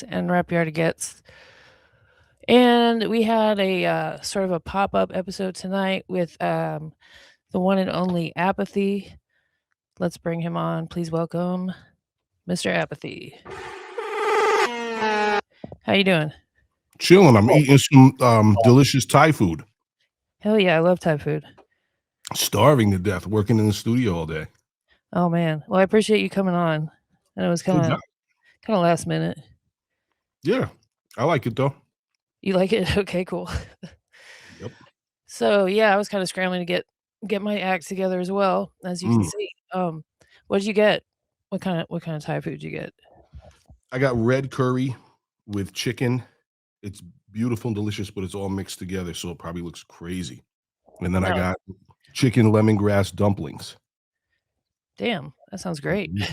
gets and therapyard gets. And we had a sort of a pop up episode tonight with the one and only Apathy. Let's bring him on. Please welcome Mr. Apathy. How you doing? Chilling. I'm eating some delicious Thai food. Hell yeah, I love Thai food. Starving to death, working in the studio all day. Oh man. Well, I appreciate you coming on. And it was You kind got of last minute. Yeah, I like it though. You like it? Okay, cool. Yep. So yeah, I was kind of scrambling to get my act together as well, as you can see. What did you get? What kind of Thai food did you get? I got red curry with chicken. It's beautiful and delicious, but it's all mixed together, so it probably looks crazy. And then I No, got chicken lemongrass dumplings. damn, that sounds great. Yeah,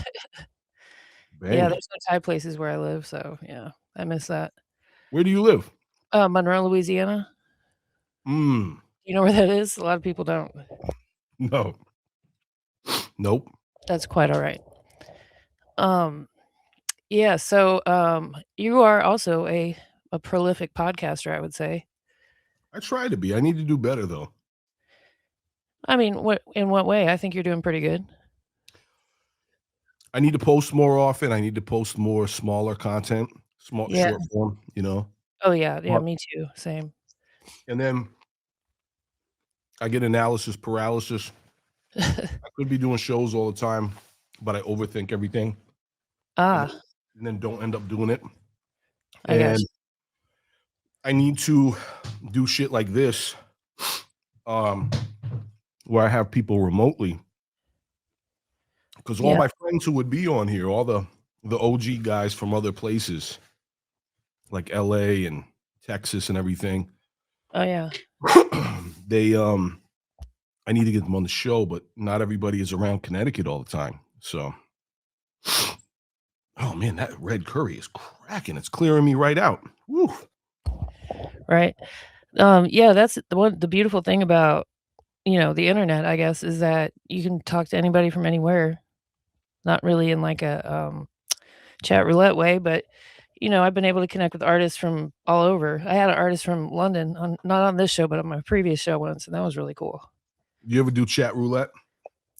Banging. there's no Thai places where I live, so yeah, I miss that. Where do you live? Monroe, Louisiana. Mm, You know where that is? A lot of people don't. no. Nope. That's quite all right. Um, yeah, so you are also a prolific podcaster, I would say. I try to be. I need to do better though. I mean, what in what way? I think you're doing pretty good. I need to post more often. I need to post more smaller content, small Yeah. short form. Oh yeah, yeah, But- me too. Same. And then I get analysis paralysis. I could be doing shows all the time, but I overthink everything Ah, and then don't end up doing it. I guess. And I need to do shit like this, um, where I have people remotely. Because all Yeah. my friends who would be on here, all the OG guys from other places, like LA and Texas and everything, Oh yeah. they I need to get them on the show, but not everybody is around Connecticut all the time. So oh man, that red curry is cracking. It's clearing me right out. Woo. Right. Yeah, that's the beautiful thing about, the internet, I guess, is that you can talk to anybody from anywhere. Not really in like a chat roulette way, but I've been able to connect with artists from all over. I had an artist from London on not on this show, but on my previous show once, and that was really cool. You ever do chat roulette?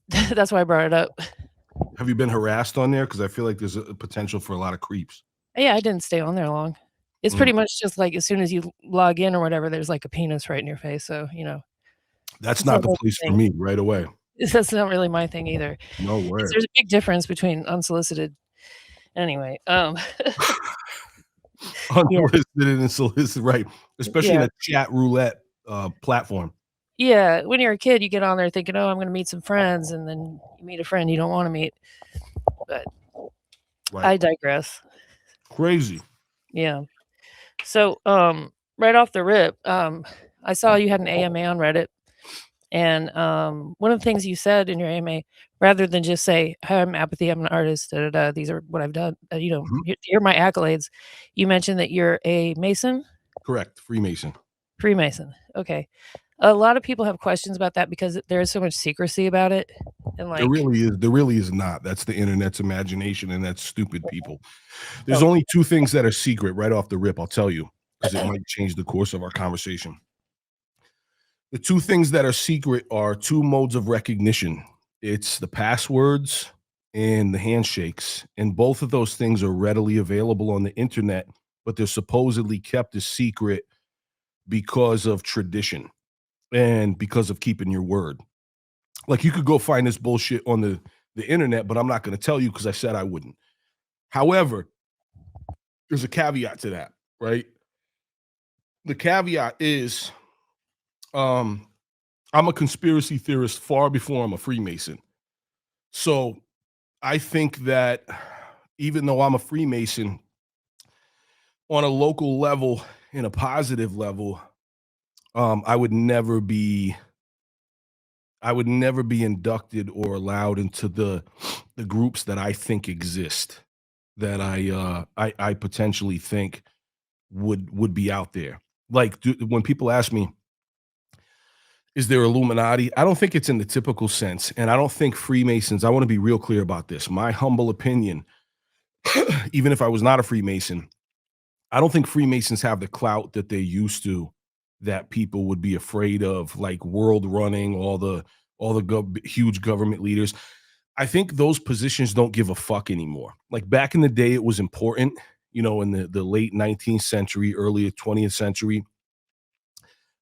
That's why I brought it up. Have you been harassed on there? Because I feel like there's a potential for a lot of creeps. Yeah, I didn't stay on there long. It's Mm. pretty much just like as soon as you log in or whatever, there's like a penis right in your face. So, That's it's not not the really place my for thing. me right away. That's not really my thing either. No 'Cause word. there's a big difference between unsolicited anyway, yeah, Unsolicited and solicited, right? Especially in yeah. a chat roulette platform. Yeah, when you're a kid, you get on there thinking, "Oh, I'm gonna meet some friends," and then you meet a friend you don't wanna meet, but Right. I digress. Crazy. Yeah. So, right off the rip, I saw you had an AMA on Reddit, and, one of the things you said in your AMA, rather than just say, "Hi, I'm Apathy, I'm an artist, da, da, da, these are what I've done," Mhm. here are my accolades. You mentioned that you're a Mason? Correct. Freemason. Freemason, okay. A lot of people have questions about that because there is so much secrecy about it, and, There like really is. There really is not. That's the internet's imagination, and that's stupid people. There's oh, only two things that are secret right off the rip. I'll tell you because it might change the course of our conversation. The two things that are secret are two modes of recognition. It's the passwords and the handshakes, and both of those things are readily available on the internet, but they're supposedly kept a secret because of tradition and because of keeping your word. Like you could go find this bullshit on the internet, but I'm not going to tell you because I said I wouldn't. However, there's a caveat to that, right? The caveat is um I'm a conspiracy theorist far before I'm a Freemason. So I think that even though I'm a Freemason, on a local level, in a positive level, I would never be inducted or allowed into the groups that I think exist, that I potentially think would be out there. Like when people ask me, is there Illuminati? I don't think it's in the typical sense, and I don't think Freemasons. I want to be real clear about this. My humble opinion, even if I was not a Freemason, I don't think Freemasons have the clout that they used to, that people would be afraid of, like world running, all the huge government leaders. I think those positions don't give a fuck anymore. Like back in the day, it was important, in the late 19th century, early 20th century.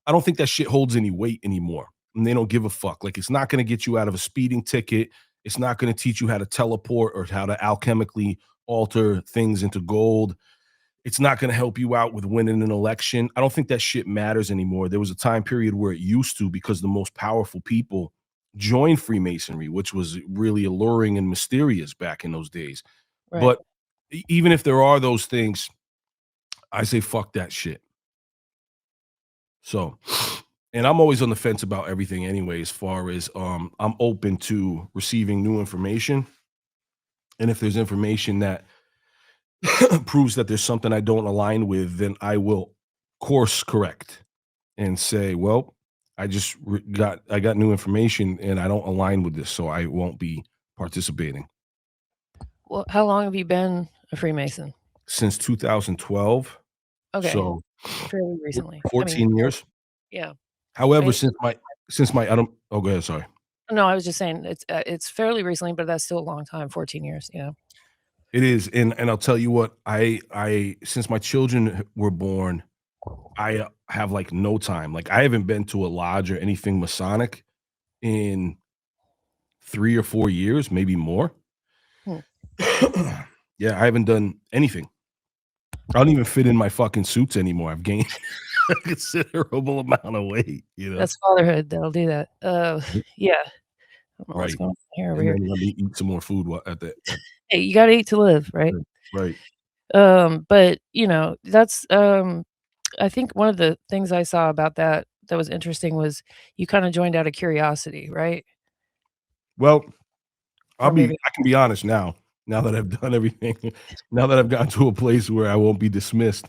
I don't think that shit holds any weight anymore. And they don't give a fuck. Like it's not going to get you out of a speeding ticket. It's not going to teach you how to teleport or how to alchemically alter things into gold. It's not going to help you out with winning an election. I don't think that shit matters anymore. There was a time period where it used to, because the most powerful people joined Freemasonry, which was really alluring and mysterious back in those days. Right. But even if there are those things, I say fuck that shit. So, and I'm always on the fence about everything anyway, as far as I'm open to receiving new information. And if there's information that proves that there's something I don't align with, then I will course correct and say, well, I got new information and I don't align with this, so I won't be participating. Well, how long have you been a Freemason? Since 2012, Okay, so fairly recently. I mean, 14 years. yeah, However, right? since my I don't oh, go ahead, sorry. No, I was just saying it's fairly recently, but that's still a long time, 14 years, you know? It is, and I'll tell you what, I since my children were born, I have, like, no time. Like, I haven't been to a lodge or anything Masonic in 3 or 4 years, maybe more. Hmm. Yeah, I haven't done anything. I don't even fit in my fucking suits anymore. I've gained a considerable amount of weight, you know? That's fatherhood that'll do that. Yeah, I don't know what's Right, going on here over and here. then let me eat some more food while at the at Hey, you gotta eat to live, right? right, right. But, that's, I think one of the things I saw about that that was interesting was you kinda joined out of curiosity, right? Well, Or maybe I can be honest now that I've done everything, now that I've gotten to a place where I won't be dismissed.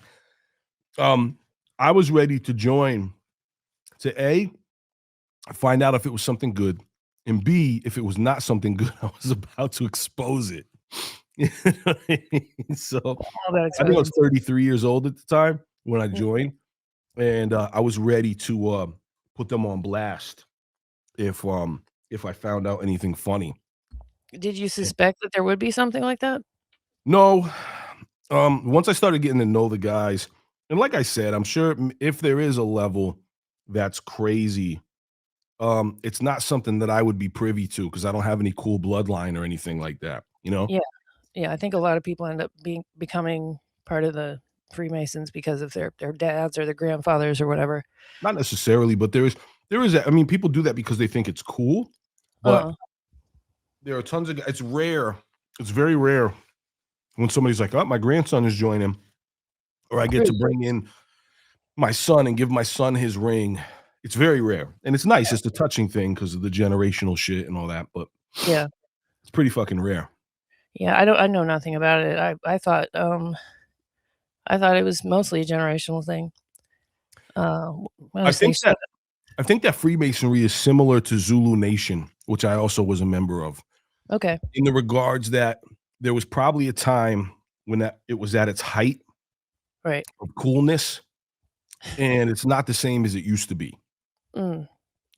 Um, I was ready to join to A, find out if it was something good, and B, if it was not something good, I was about to expose it. You know what I mean? So, all about I think I was exposing. 33 years old at the time when I joined, and, I was ready to, put them on blast if, if I found out anything funny. Did you suspect that there would be something like that? No, once I started getting to know the guys, and like I said, I'm sure if there is a level that's crazy, it's not something that I would be privy to because I don't have any cool bloodline or anything like that, you know? Yeah. Yeah, I think a lot of people end up becoming part of the Freemasons because of their dads or their grandfathers or whatever. Not necessarily, but there is I mean, people do that because they think it's cool, but Uh, there are tons of it's rare. It's very rare when somebody's like, "Oh, my grandson is joining," or I get to really? bring in my son and give my son his ring. It's very rare, and it's nice. It's the touching thing because of the generational shit and all that, but Yeah. it's pretty fucking rare. Yeah, I know nothing about it. I thought it was mostly a generational thing. When I I say think so that I think that Freemasonry is similar to Zulu Nation, which I also was a member of, okay, in the regards that there was probably a time when that it was at its height right. of coolness, and it's not the same as it used to be. Mm,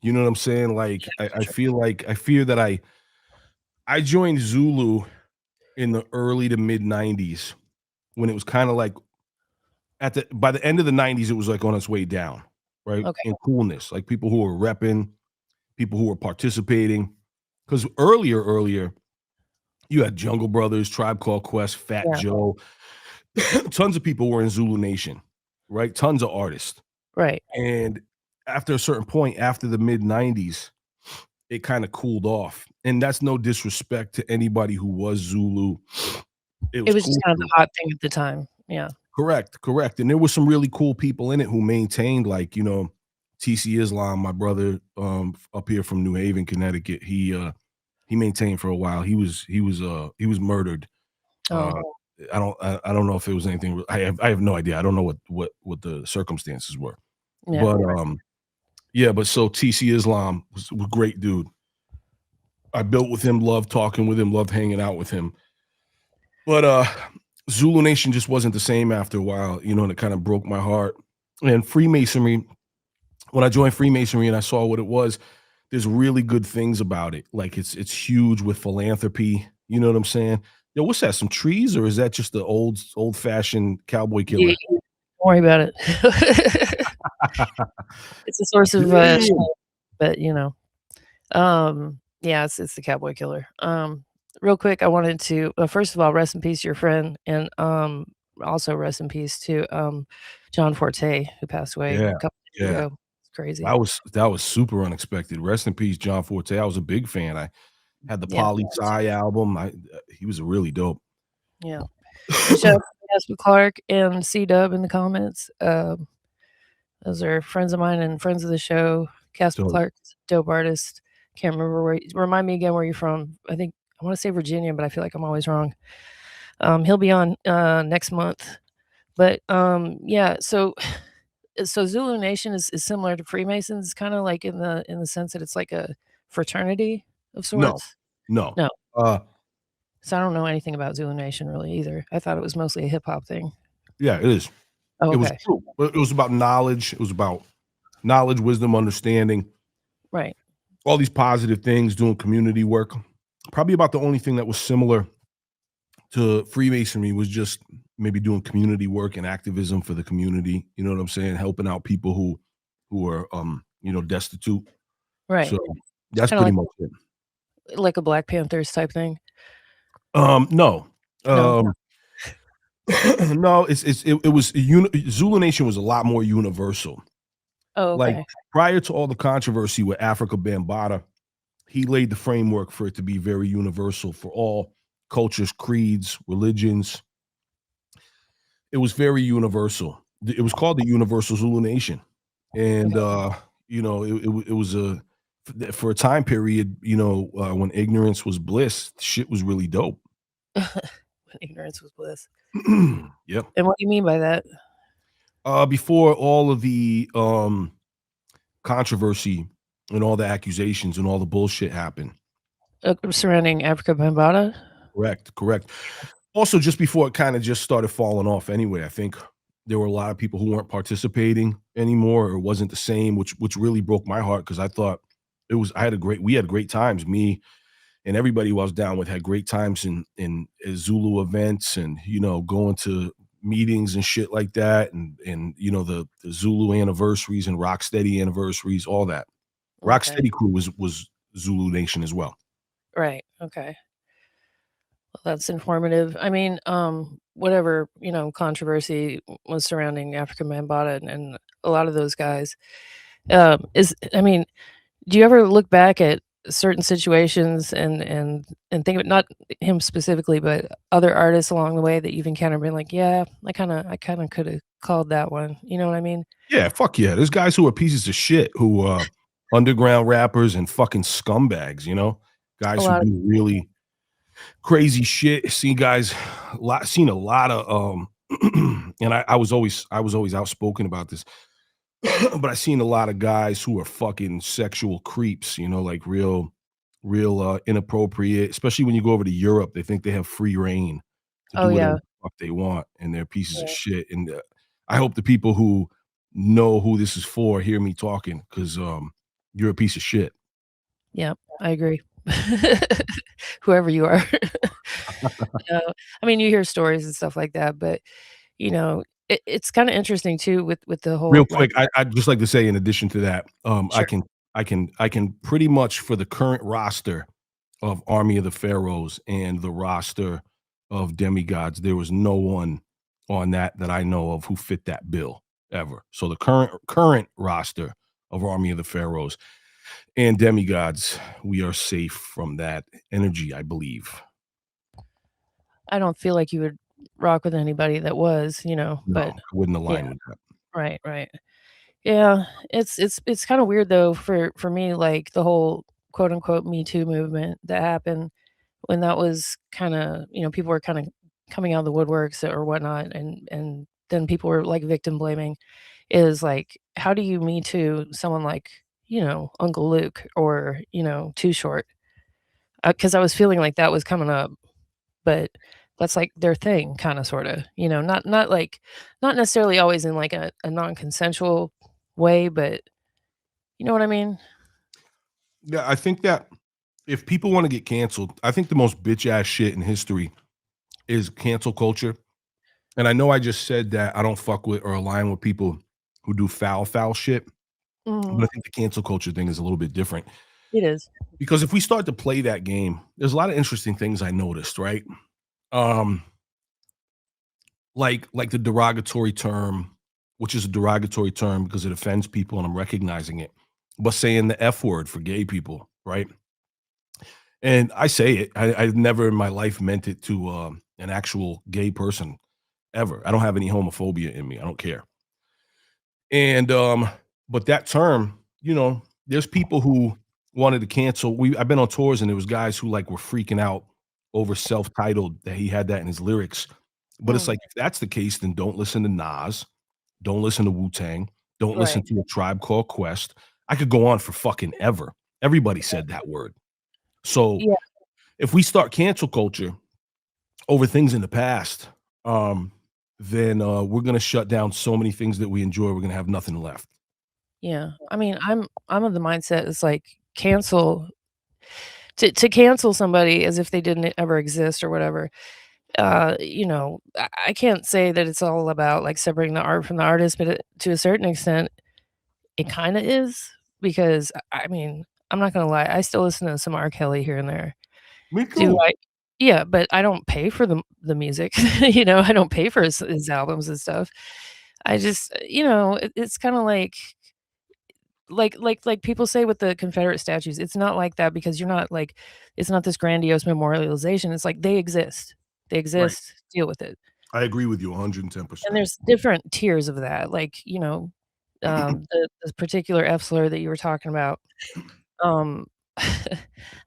You know what I'm saying? yeah, Like, for sure. I fear that I joined Zulu in the early to mid '90s when it was kinda like at the by the end of the '90s, it was, like, on its way down, right, Okay, in coolness, like, people who were repping, people who were participating. Because earlier, you had Jungle Brothers, Tribe Called Quest, Fat yeah, Joe, tons of people were in Zulu Nation, right? Tons of artists, right. and after a certain point, after the mid '90s, it kinda cooled off, and that's no disrespect to anybody who was Zulu. It It was was just cool kind of the too. hot thing at the time. Yeah. Correct, correct, and there was some really cool people in it who maintained, like, TC Islam, my brother, up here from New Haven, Connecticut, he maintained for a while. He was murdered. Uh, Oh, I don't know if it was anything I have no idea. I don't know what the circumstances were. yeah, But, yeah, but so TC Islam was a great dude. I built with him, loved talking with him, loved hanging out with him. But, Zulu Nation just wasn't the same after a while, and it kind of broke my heart. And Freemasonry, when I joined Freemasonry and I saw what it was, there's really good things about it. Like it's huge with philanthropy. You know what I'm saying? Yo, what's that? Some trees, or is that just the old fashioned cowboy Yeah, killer? don't worry about it. It's a source of, Damn. shame, but, yeah, it's the cowboy killer. Real quick, I wanted to first of all, rest in peace to your friend, and, also rest in peace to, John Forte, who passed away Yeah, a couple days yeah. ago. It's crazy. That was super unexpected. Rest in peace, John Forte. I was a big fan. I had the Yeah, Poli Sci album. He was really dope. yeah. And shout out to Casper Clark and C-Dub in the comments. Those are friends of mine and friends of the show. Casper So Clark's dope artist. Can't remember remind me again where you're from. I wanna say Virginia, but I feel like I'm always wrong. He'll be on, next month. But, yeah, so Zulu Nation is similar to Freemasons, kinda like in the sense that it's like a fraternity of no, sorts? no. No. Uh, So I don't know anything about Zulu Nation really either. I thought it was mostly a hip hop thing. yeah, it is. Oh, It was okay. true. It was about knowledge. It was about knowledge, wisdom, understanding, Right. all these positive things, doing community work. Probably about the only thing that was similar to Freemasonry was just maybe doing community work and activism for the community. You know what I'm saying? Helping out people who are destitute. So Right. It's that's kinda pretty much it. like a Black Panthers type thing. No. No? Um no, it was Zulu Nation was a lot more universal. Oh, Like okay. prior to all the controversy with Africa Bambaataa, he laid the framework for it to be very universal for all cultures, creeds, religions. It was very universal. It was called the Universal Zulu Nation, and Okay. it was for a time period, when ignorance was bliss. Shit was really dope. When ignorance was bliss. Yep. And what do you mean by that? Before all of the controversy and all the accusations and all the bullshit happened. Surrounding Africa Bambaataa? Correct, correct. Also, just before it kinda just started falling off anyway, I think there were a lot of people who weren't participating anymore, or it wasn't the same, which really broke my heart because I thought we had great times. Me and everybody who I was down with had great times in Zulu events and, going to meetings and shit like that, and the Zulu anniversaries and Rocksteady anniversaries, all that. Okay. Rocksteady crew was Zulu Nation as well. Right, okay. Well, that's informative. I mean, whatever, controversy was surrounding Africa Bambaataa and a lot of those guys, do you ever look back at certain situations and think of it not him specifically, but other artists along the way that you've encountered been like, "Yeah, I kinda coulda called that one." You know what I mean? Yeah, fuck yeah. There's guys who are pieces of shit who underground rappers and fucking scumbags, A guys who lot of do really crazy shit. Seen a lot of and I was always outspoken about this. But I seen a lot of guys who are fucking sexual creeps, like real inappropriate, especially when you go over to Europe, they think they have free reign to Oh, do whatever yeah, the fuck they want, and they're pieces of yeah, shit. And I hope the people who know who this is for hear me talking because you're a piece of shit. yeah, I agree. Whoever you are. Uh, I mean, you hear stories and stuff like that, but, it's kinda interesting too with the Real whole, like. quick, I'd just like to say in addition to that, Sure. I can pretty much for the current roster of Army of the Pharaohs and the roster of demigods, there was no one on that I know of who fit that bill ever. So the current roster of Army of the Pharaohs and demigods, we are safe from that energy, I believe. I don't feel like you would rock with anybody that was, No, but I wouldn't yeah, align with that. right, right. Yeah, it's kinda weird though for me, like, the whole quote unquote "Me Too" movement that happened when that was kinda people were kinda coming out of the woodworks or whatnot, and then people were, like, victim blaming, is like, how do you Me Too someone like, Uncle Luke or, Too Short? Because I was feeling like that was coming up, but That's, like, their thing, kinda, sorta, not, like not necessarily always in, like, a non-consensual way, but you know what I mean? Yeah, I think that if people wanna get canceled, I think the most bitch ass shit in history is cancel culture, and I know I just said that I don't fuck with or align with people who do foul shit, but Mhm. I think the cancel culture thing is a little bit different, It is. because if we start to play that game, there's a lot of interesting things I noticed, right? Um, like the derogatory term, which is a derogatory term because it offends people and I'm recognizing it, but saying the F word for gay people, right? And I say it. I've never in my life meant it to an actual gay person ever. I don't have any homophobia in me. I don't care. And but that term, there's people who wanted to cancel. I've been on tours and there was guys who like were freaking out over self-titled that he had that in his lyrics. But it's Mm, like if that's the case, then don't listen to Nas, don't listen to Wu-Tang, don't listen right. to a Tribe Called Quest. I could go on for fucking ever. Everybody said that word. So Yeah, if we start cancel culture over things in the past, um, then we're gonna shut down so many things that we enjoy. We're gonna have nothing left. yeah. I mean, I'm of the mindset it's like cancel to cancel somebody as if they didn't ever exist or whatever, I can't say that it's all about, like, separating the art from the artist, but to a certain extent, it kinda is because, I mean, I'm not gonna lie, I still listen to some R. Kelly here and there. Me Do too. I Yeah, but I don't pay for the music, I don't pay for his albums and stuff. I just it's kinda like people say with the Confederate statues, it's not like that because you're not like it's not this grandiose memorialization, it's like they exist. They Right. exist, deal with it. I agree with you And 110%. there's different tiers of that, like, the particular F slur that you were talking about, um, I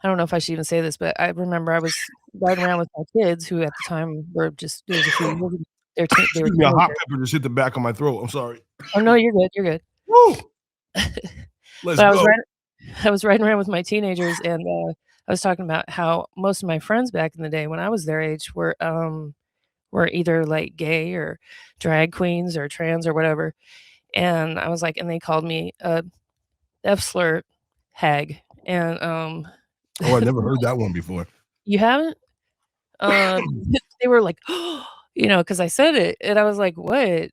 don't know if I should even say this, but I remember I was riding around with my kids who at the time were just it was a few years ago, they were Excuse me, a hot teenagers. pepper just hit the back of my throat. I'm sorry. Oh, no, you're good, you're good. Woo! Let's But go. I was riding around with my teenagers, and, I was talking about how most of my friends back in the day when I was their age were either, like, gay or drag queens or trans or whatever, and I was like and they called me a F slur hag, and, Oh, I never heard that one before. you haven't? Uh, they were like, because I said it, and I was like, "What?"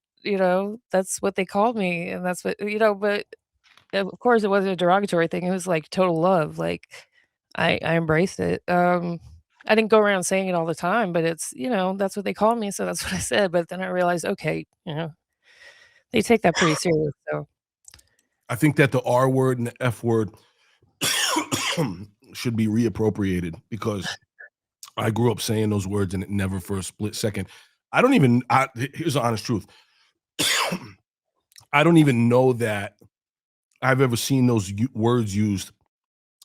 That's what they called me, and that's what but of course, it wasn't a derogatory thing, it was, like, total love, like, I embraced it, I didn't go around saying it all the time, but that's what they called me, so that's what I said, but then I realized, okay, they take that pretty serious, so I think that the R word and the F word should be reappropriated because I grew up saying those words and it never for a split second. I don't even here's the honest truth. I don't even know that I've ever seen those words used.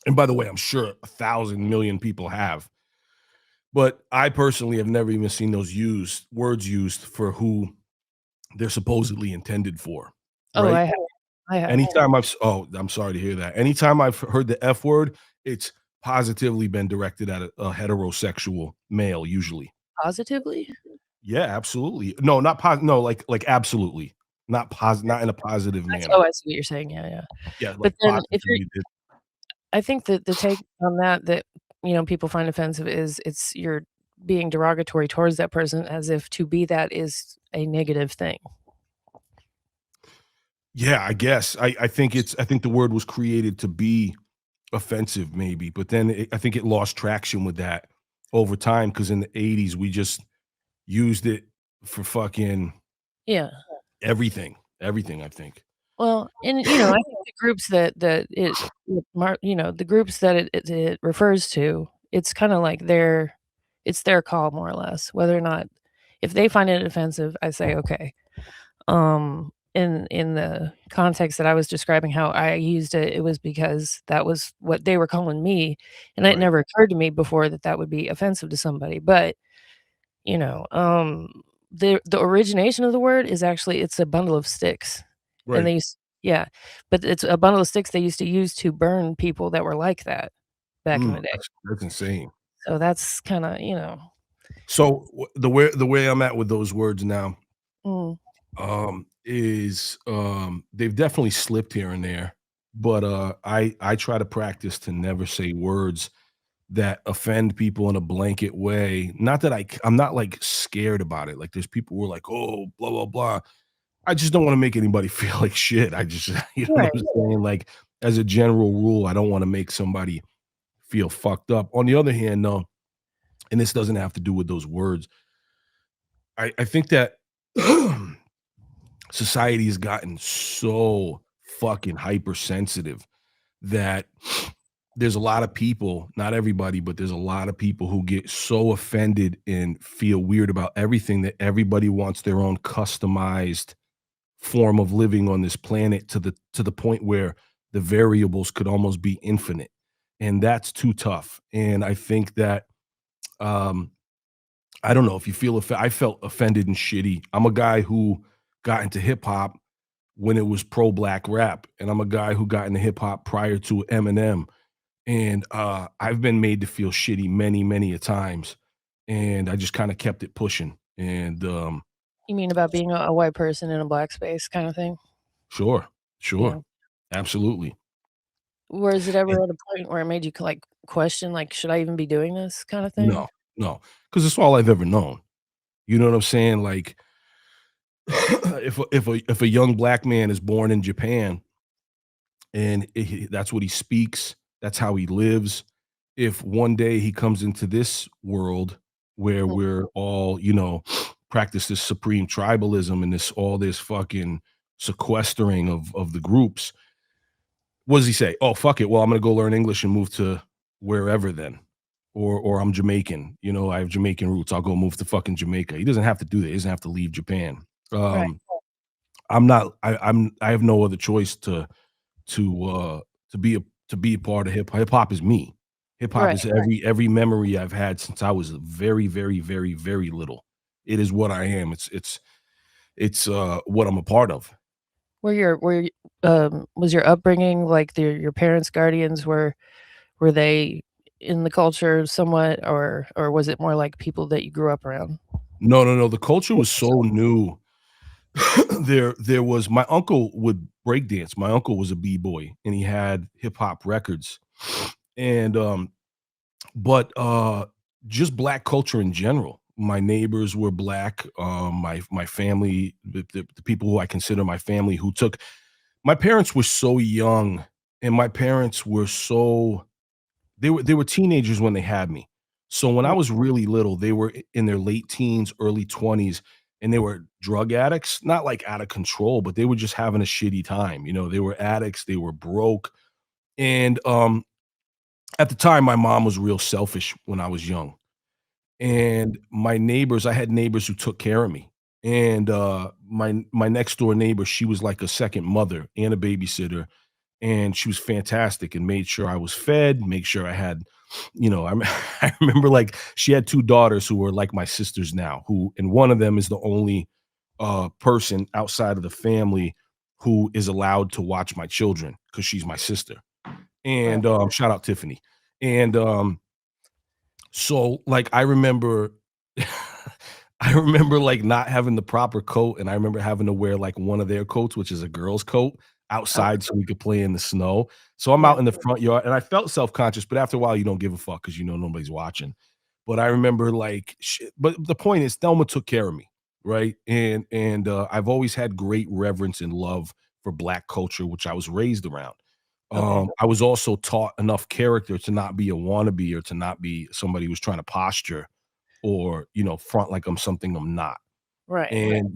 And by the way, I'm sure 1,000,000,000 people have. But I personally have never even seen those words used for who they're supposedly intended for, oh, right? I have. Anytime oh, I'm sorry to hear that. Anytime I've heard the F word, it's positively been directed at a heterosexual male usually. Positively? Yeah, absolutely. No, not no, like absolutely. Not in a positive manner. I see what you're saying, yeah, yeah. Yeah, But like then if you're positively. I think that the take on that people find offensive is you're being derogatory towards that person as if to be that is a negative thing. Yeah, I guess. I think the word was created to be offensive maybe, but then I think it lost traction with that over time because in the '80s, we just used it for fucking Yeah. everything, I think. Well, and, I think the groups that the groups that it refers to, it's kinda like it's their call more or less, whether or not if they find it offensive, I say, "Okay." In the context that I was describing how I used it, it was because that was what they were calling me, and it Right, never occurred to me before that that would be offensive to somebody, but, you know, the origination of the word is actually it's a bundle of sticks, and right. yeah, but it's a bundle of sticks they used to use to burn people that were like that back in the day. That's insane. So that's kinda, So the way I'm at with those words now, Mm, is they've definitely slipped here and there, but I try to practice to never say words that offend people in a blanket way. Not that I'm not like scared about it. Like there's people who are like, oh, blah blah blah. I just don't want to make anybody feel like shit. I just you know right. what I'm saying. Like as a general rule, I don't want to make somebody feel fucked up. On the other hand, no, and this doesn't have to do with those words. I think that society has gotten so fucking hypersensitive that there's a lot of people, not everybody, but there's a lot of people who get so offended and feel weird about everything that everybody wants their own customized form of living on this planet to the point where the variables could almost be infinite. And that's too tough. And I think that um I don't know if you feel I felt offended and shitty. I'm a guy who got into hip hop when it was pro black rap, and I'm a guy who got into hip hop prior to Eminem, and I've been made to feel shitty many, many a times, and I just kind of kept it pushing. And You mean about being a white person in a black space kind of thing? sure, sure, Yeah. absolutely. Was it ever And at a point where it made you like question, like, should I even be doing this kind of thing? no, no, because it's all I've ever known. You know what I'm saying? Like, if a young black man is born in Japan and that's what he speaks, that's how he lives. If one day he comes into this world where Mm, we're all, practice this supreme tribalism and this fucking sequestering of the groups, what does he say? Oh, fuck it. Well, I'm gonna go learn English and move to wherever then. Or I'm Jamaican, I have Jamaican roots. I'll go move to fucking Jamaica. He doesn't have to do that. He doesn't have to leave Japan. right, Um, I'm not I have no other choice to to be a to be a part of hip hop is me. Hip hop right. is every memory I've had since I was very, very, very, very little. It is what I am. It's what I'm a part of. Was your upbringing like your parents' guardians were they in the culture somewhat, or was it more like people that you grew up around? No, no, no. The culture was so new. There was my uncle would break dance. My uncle was a b-boy and he had hip hop records. And but just black culture in general. My neighbors were black. My family, the people who I consider my family, who took my parents were so young, and my parents were so they were teenagers when they had me. So when I Mm, was really little, they were in their late teens, early 20s, and they were drug addicts, not like out of control, but they were just having a shitty time. They were addicts, they were broke. And at the time, my mom was real selfish when I was young. And I had neighbors who took care of me. And my next door neighbor, she was like a second mother and a babysitter, and she was fantastic and made sure I was fed, make sure I had, I remember like she had 2 daughters who were like my sisters now, and one of them is the only person outside of the family who is allowed to watch my children because she's my sister. right, And shout out Tiffany. And so, like, I remember I remember, like, not having the proper coat, and I remember having to wear, like, one of their coats, which is a girl's coat, okay, outside so we could play in the snow. So I'm yeah, out in the front yard, and I felt self-conscious, but after a while, you don't give a fuck because you know nobody's watching. But I remember, like, shit but the point is Thelma took care of me, right? And I've always had great reverence and love for Black culture, which I was raised around. okay, I was also taught enough character to not be a wannabe or to not be somebody who's trying to posture or, front like I'm something I'm not. right, And,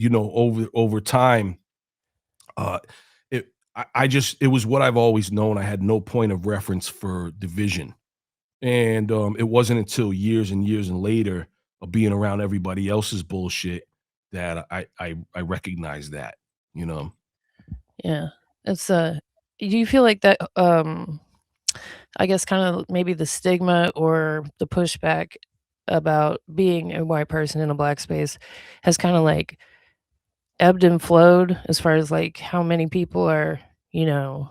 over time, uh, it was what I've always known. I had no point of reference for division. And, it wasn't until years and years and later of being around everybody else's bullshit that I recognized that, you know? yeah. It's, do you feel like that, I guess kinda maybe the stigma or the pushback about being a white person in a black space has kinda, like, ebbed and flowed as far as, like, how many people are, you know,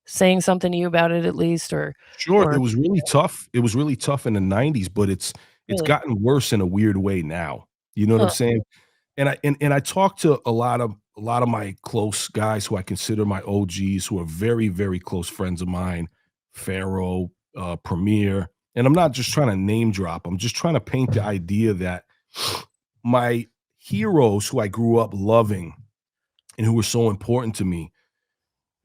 saying something to you about it at least Sure, it or was really tough. It was really tough in the '90s, but It's Really? gotten worse in a weird way now. You know what I'm Huh. saying? And I talk to a lot of my close guys who I consider my OGs who are very, very close friends of mine, Pharaoh, Premier, and I'm not just trying to name drop. I'm just trying to paint the idea that my heroes who I grew up loving and who were so important to me,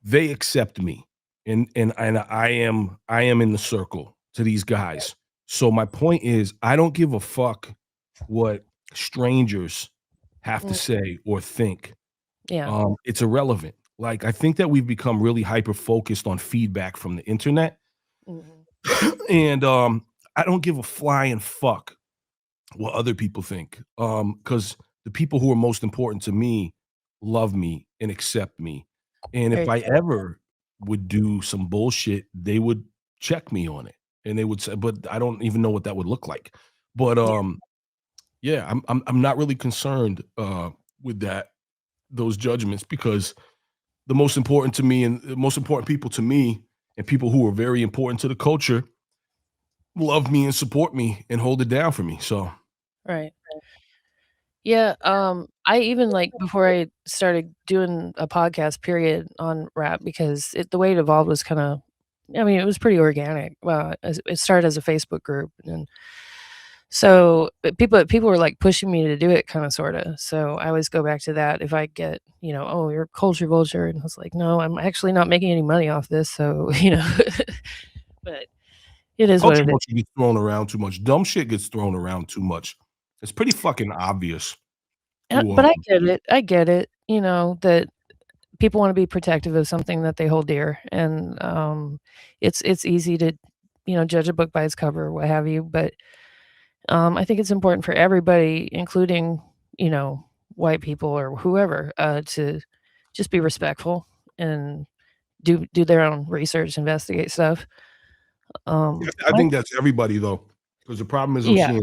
they accept me. And I am in the circle to these guys. So my point is I don't give a fuck what strangers have to Mm, say or think. yeah. It's irrelevant. Like I think that we've become really hyper focused on feedback from the internet, Mhm. and I don't give a flying fuck what other people think. Because the people who are most important to me love me and accept me. And if Very I true. ever would do some bullshit, they would check me on it. And they would say, but I don't even know what that would look like. But Yeah, yeah, I'm not really concerned with those judgments because the most important to me and the most important people to me and people who are very important to the culture love me and support me and hold it down for me. So right. Yeah, I even, like, before I started doing a podcast, period, on rap because the way it evolved was kinda I mean, it was pretty organic. Well, as it started as a Facebook group, and so, but people were, like, pushing me to do it kinda sorta, so I always go back to that if I get, "Oh, you're a culture vulture," and I was like, "No, I'm actually not making any money off this," so, but it is what culture it is. culture gets thrown around too much. Dumb shit gets thrown around too much. It's pretty fucking obvious who But I get it, that people wanna be protective of something that they hold dear, and, it's easy to, judge a book by its cover or what have you, but, I think it's important for everybody, including, you know, white people or whoever, to just be respectful and do their own research, investigate stuff. I My think that's everybody though, because the problem is Yeah,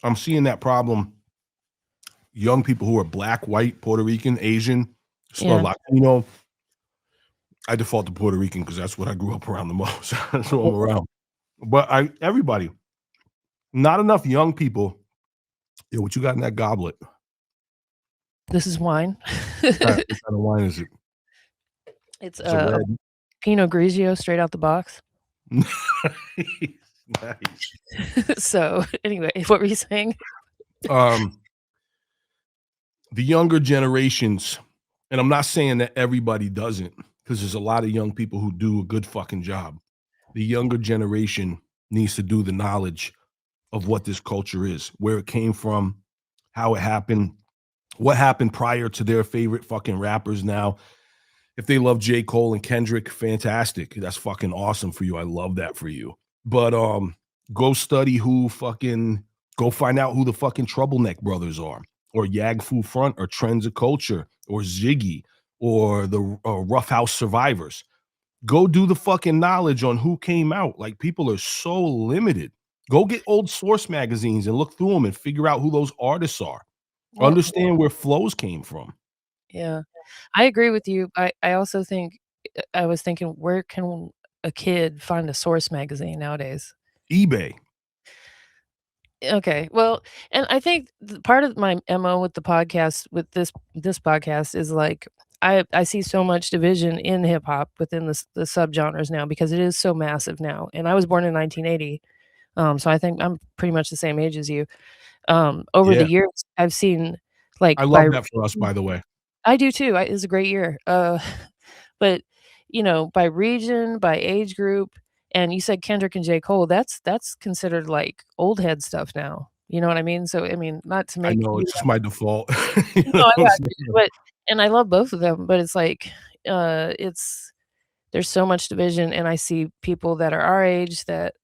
I'm seeing that problem. Young people who are black, white, Puerto Rican, Asian, yeah. Latino. I default to Puerto Rican because that's what I grew up around the most. That's what I'm around. But everybody, not enough young people. Yeah, what you got in that goblet? This is wine. What kind of wine is it? It's, It's a a red. Pinot Grigio straight out the box. Nice. So, anyway, what were you saying? Um, the younger generations, and I'm not saying that everybody doesn't, because there's a lot of young people who do a good fucking job. The younger generation needs to do the knowledge of what this culture is, where it came from, how it happened, what happened prior to their favorite fucking rappers now. If they love J. Cole and Kendrick, fantastic. That's fucking awesome for you. I love that for you. But go study go find out who the fucking Troubleneck brothers are, or Yag Fu Front, or Trends of Culture, or Ziggy, or the Rough House Survivors. Go do the fucking knowledge on who came out. Like people are so limited. Go get old source magazines and look through them and figure out who those artists are. Well, Understand where flows came from. yeah. I agree with you. I also think I was thinking, where can a kid find a Source magazine nowadays? eBay. Okay, well, and I think part of my MO with the podcast with this podcast is, like, I see so much division in hip hop within the subgenres now because it is so massive now, and I was born in 1980, so I think I'm pretty much the same age as you. Over the Yeah. years, I've seen, like, I love that for us, by the way. I do too, it was a great year, but, by region, by age group, and you said Kendrick and J. Cole, that's considered, like, old head stuff now, you know what I mean? So, I mean, not to I make know, you it's just my default. You No, know I what I'm got you, saying? but and I love both of them, but it's like, it's there's so much division, and I see people that are our age that,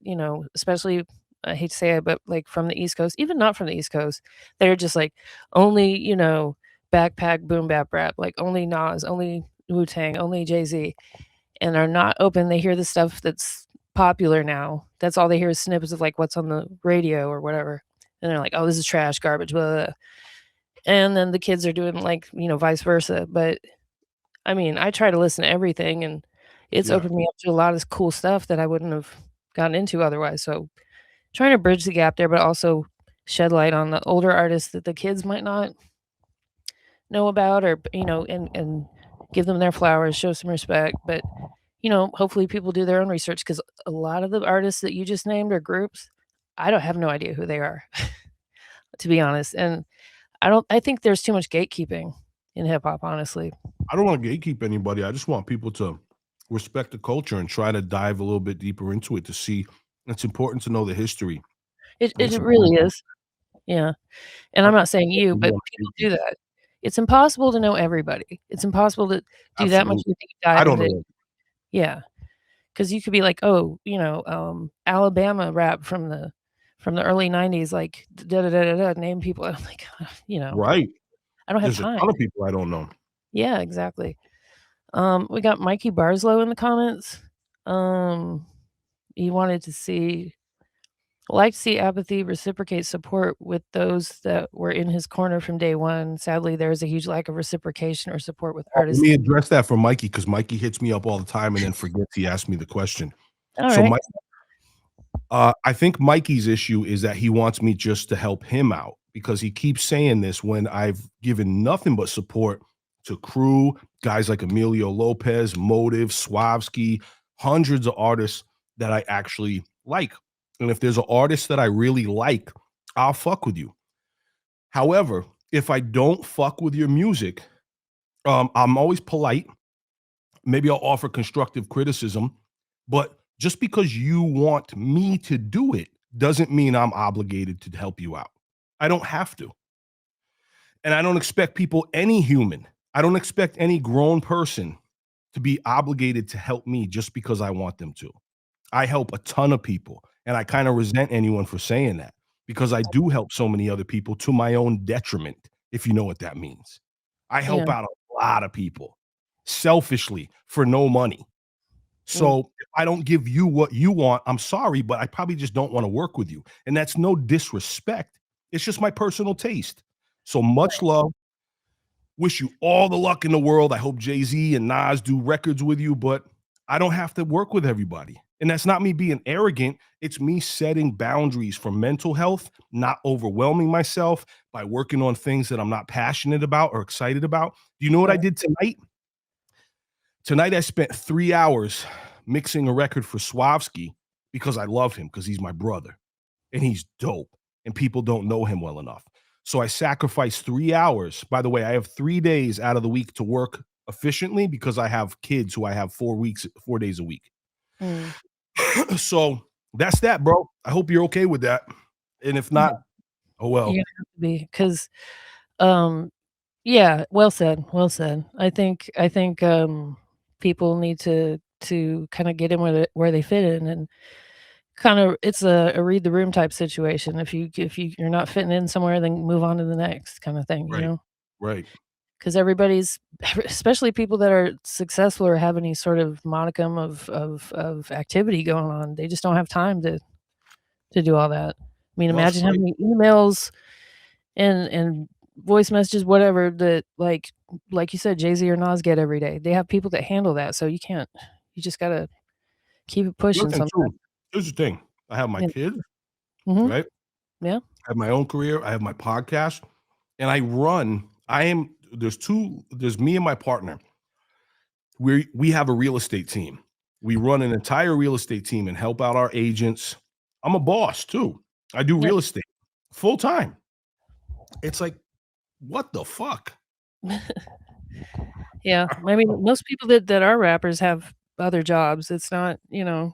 especially I hate to say it, but, like, from the East Coast, even not from the East Coast, they're just like, only, backpack boom bap rap, like, only Nas, only Wu-Tang, only Jay-Z, and are not open. They hear the stuff that's popular now. That's all they hear is snippets of, like, what's on the radio or whatever, and they're like, "Oh, this is trash, garbage, blah, blah, blah." And then the kids are doing, like, vice versa, but I mean, I try to listen to everything, and it's Yeah. opened me up to a lot of cool stuff that I wouldn't have gotten into otherwise, so trying to bridge the gap there, but also shed light on the older artists that the kids might not know about, or and give them their flowers, show some respect. But hopefully people do their own research, because a lot of the artists that you just named are groups. I don't have no idea who they are, to be honest. And I think there's too much gatekeeping in hip hop, honestly. I don't want to gatekeep anybody. I just want people to respect the culture and try to dive a little bit deeper into it to see. It's important to know the history, and It it's really important to is. Yeah. And I'm not not saying you, be but on people do YouTube. that. It's impossible to know everybody. It's impossible to do that much Absolutely. of a deep I dive don't into. know. Yeah, because you could be like, "Oh, Alabama rap from the early '90s, like, da da da da da, name people." I'm like, Right. I don't have There's a time. ton of people I don't know. Yeah, exactly. We got Mikey Barslow in the comments. Um, he wanted to see like to see Apathy reciprocate support with those that were in his corner from day one. Sadly, there is a huge lack of reciprocation or support with Let artists. me address that for Mikey because Mikey hits me up all the time and then forgets he asked me the question. All So, right. Mike, I think Mikey's issue is that he wants me just to help him out because he keeps saying this when I've given nothing but support to Crew, guys like Emilio Lopez, Motive, Swavsky, hundreds of artists that I actually like. And if there's an artist that I really like, I'll fuck with you. However, if I don't fuck with your music, I'm always polite. Maybe I'll offer constructive criticism, but just because you want me to do it doesn't mean I'm obligated to help you out. I don't have to. And I don't expect people, any human, I don't expect any grown person to be obligated to help me just because I want them to. I help a ton of people, and I kind of resent anyone for saying that because I do help so many other people to my own detriment, if you know what that means. I Yeah. help out a lot of people selfishly for no money. Mm, So if I don't give you what you want, I'm sorry, but I probably just don't want to work with you. And that's no disrespect. It's just my personal taste. So much love. Wish you all the luck in the world. I hope Jay-Z and Nas do records with you, but I don't have to work with everybody. And that's not me being arrogant. It's me setting boundaries for mental health, not overwhelming myself by working on things that I'm not passionate about or excited about. Do you know what I right. did tonight? Tonight, I spent 3 hours mixing a record for Swavsky because I love him because he's my brother and he's dope and people don't know him well enough. So I sacrificed 3 hours. By the way, I have 3 days out of the week to work efficiently because I have kids who I have 4 weeks, 4 days a week. Mm. So that's that, bro. I hope you're okay with that. And if Yeah, not, oh you're well. gonna have to be, 'cause, um yeah, well said, well said. I think people need to kinda get in where they fit in, and kinda it's a read the room type situation. If you're not fitting in somewhere, then move on to the next kinda thing, you Right. know? Right. 'Cause everybody's especially people that are successful or have any sort of modicum of activity going on, they just don't have time to do all that. I mean, No, it's imagine how great. many emails and voice messages, whatever, that, like you said, Jay-Z or Nas get every day. They have people that handle that, so you just gotta keep it The other pushing thing sometimes. too, here's the thing. I have my Yeah. kids, Mhm. right? Yeah. I have my own career. I have my podcast, and there's me and my partner. We have a real estate team. We run an entire real estate team and help out our agents. I'm a boss too. I do Yeah. real estate full time. It's like, what the fuck? Yeah. I I mean, don't know. most people that are rappers have other jobs. It's not, Right.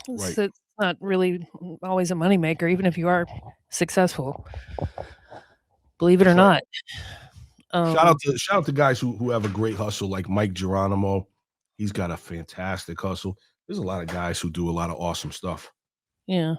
it's not really always a moneymaker, even if you are successful, believe it or That's right. not. Shout out Um, to shout out to guys who have a great hustle like Mike Geronimo. He's got a fantastic hustle. There's a lot of guys who do a lot of awesome stuff. yeah.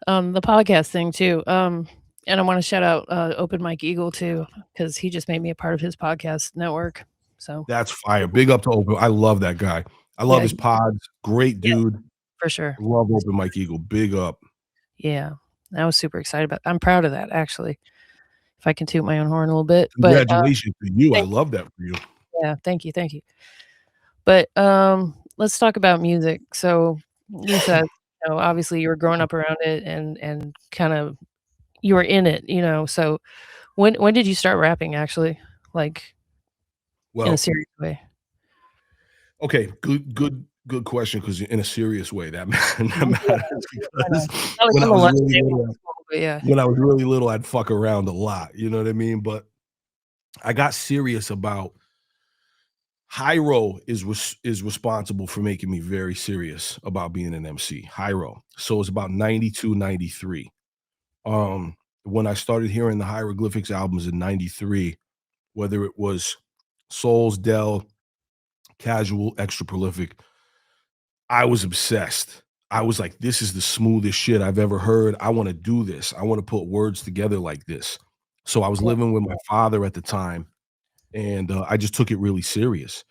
The podcast thing too. And I wanna shout out, Open Mike Eagle too, because he just made me a part of his podcast network. So, That's fire. Big up to Open. I love that guy. I love yeah, his pods. Great yeah, dude. for sure. Love Open Mike Eagle. Big up. Yeah, I was super excited about I'm proud of that, actually, if I can toot my own horn a little bit, but, Congratulations to you. I thank love that for you. yeah, thank you, thank you. But, let's talk about music. So, you said know, obviously you were growing up around it and kind of you were in it, you know, so when did you start rapping actually? Like, in a Well, serious way? okay, good question. Because in a serious way, that that Mhm, yeah, matters I know. because Not like when on I the was lunch really table little at school, but yeah. I'd fuck around a lot, you know what I mean? But I got serious about Hyro is responsible for making me very serious about being an MC, Hyro. So it's about 92, 93. When I started hearing the Hieroglyphics albums in 93, whether it was Souls, Dell, Casual, Extra Prolific, I was obsessed. I was like, "This is the smoothest shit I've ever heard. I wanna do this. I wanna put words together like this." So I was Yeah, living with my father at the time, and, I just took it really serious.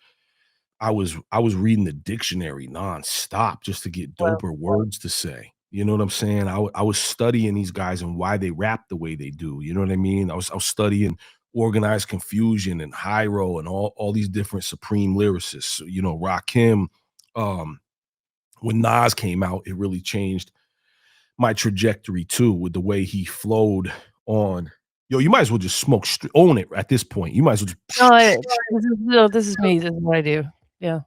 I was reading the dictionary nonstop just to get well, doper words to say. You know what I'm saying? I was studying these guys and why they rap the way they do. You know what I mean? I was studying organized confusion and Hyro and all these different supreme lyricists. You know, Rakim. Um, when Nas came out, it really changed my trajectory too with the way he flowed on. Yo, you might as well just own it at this point. You might as well no, just this is me, this is what I do. Yeah.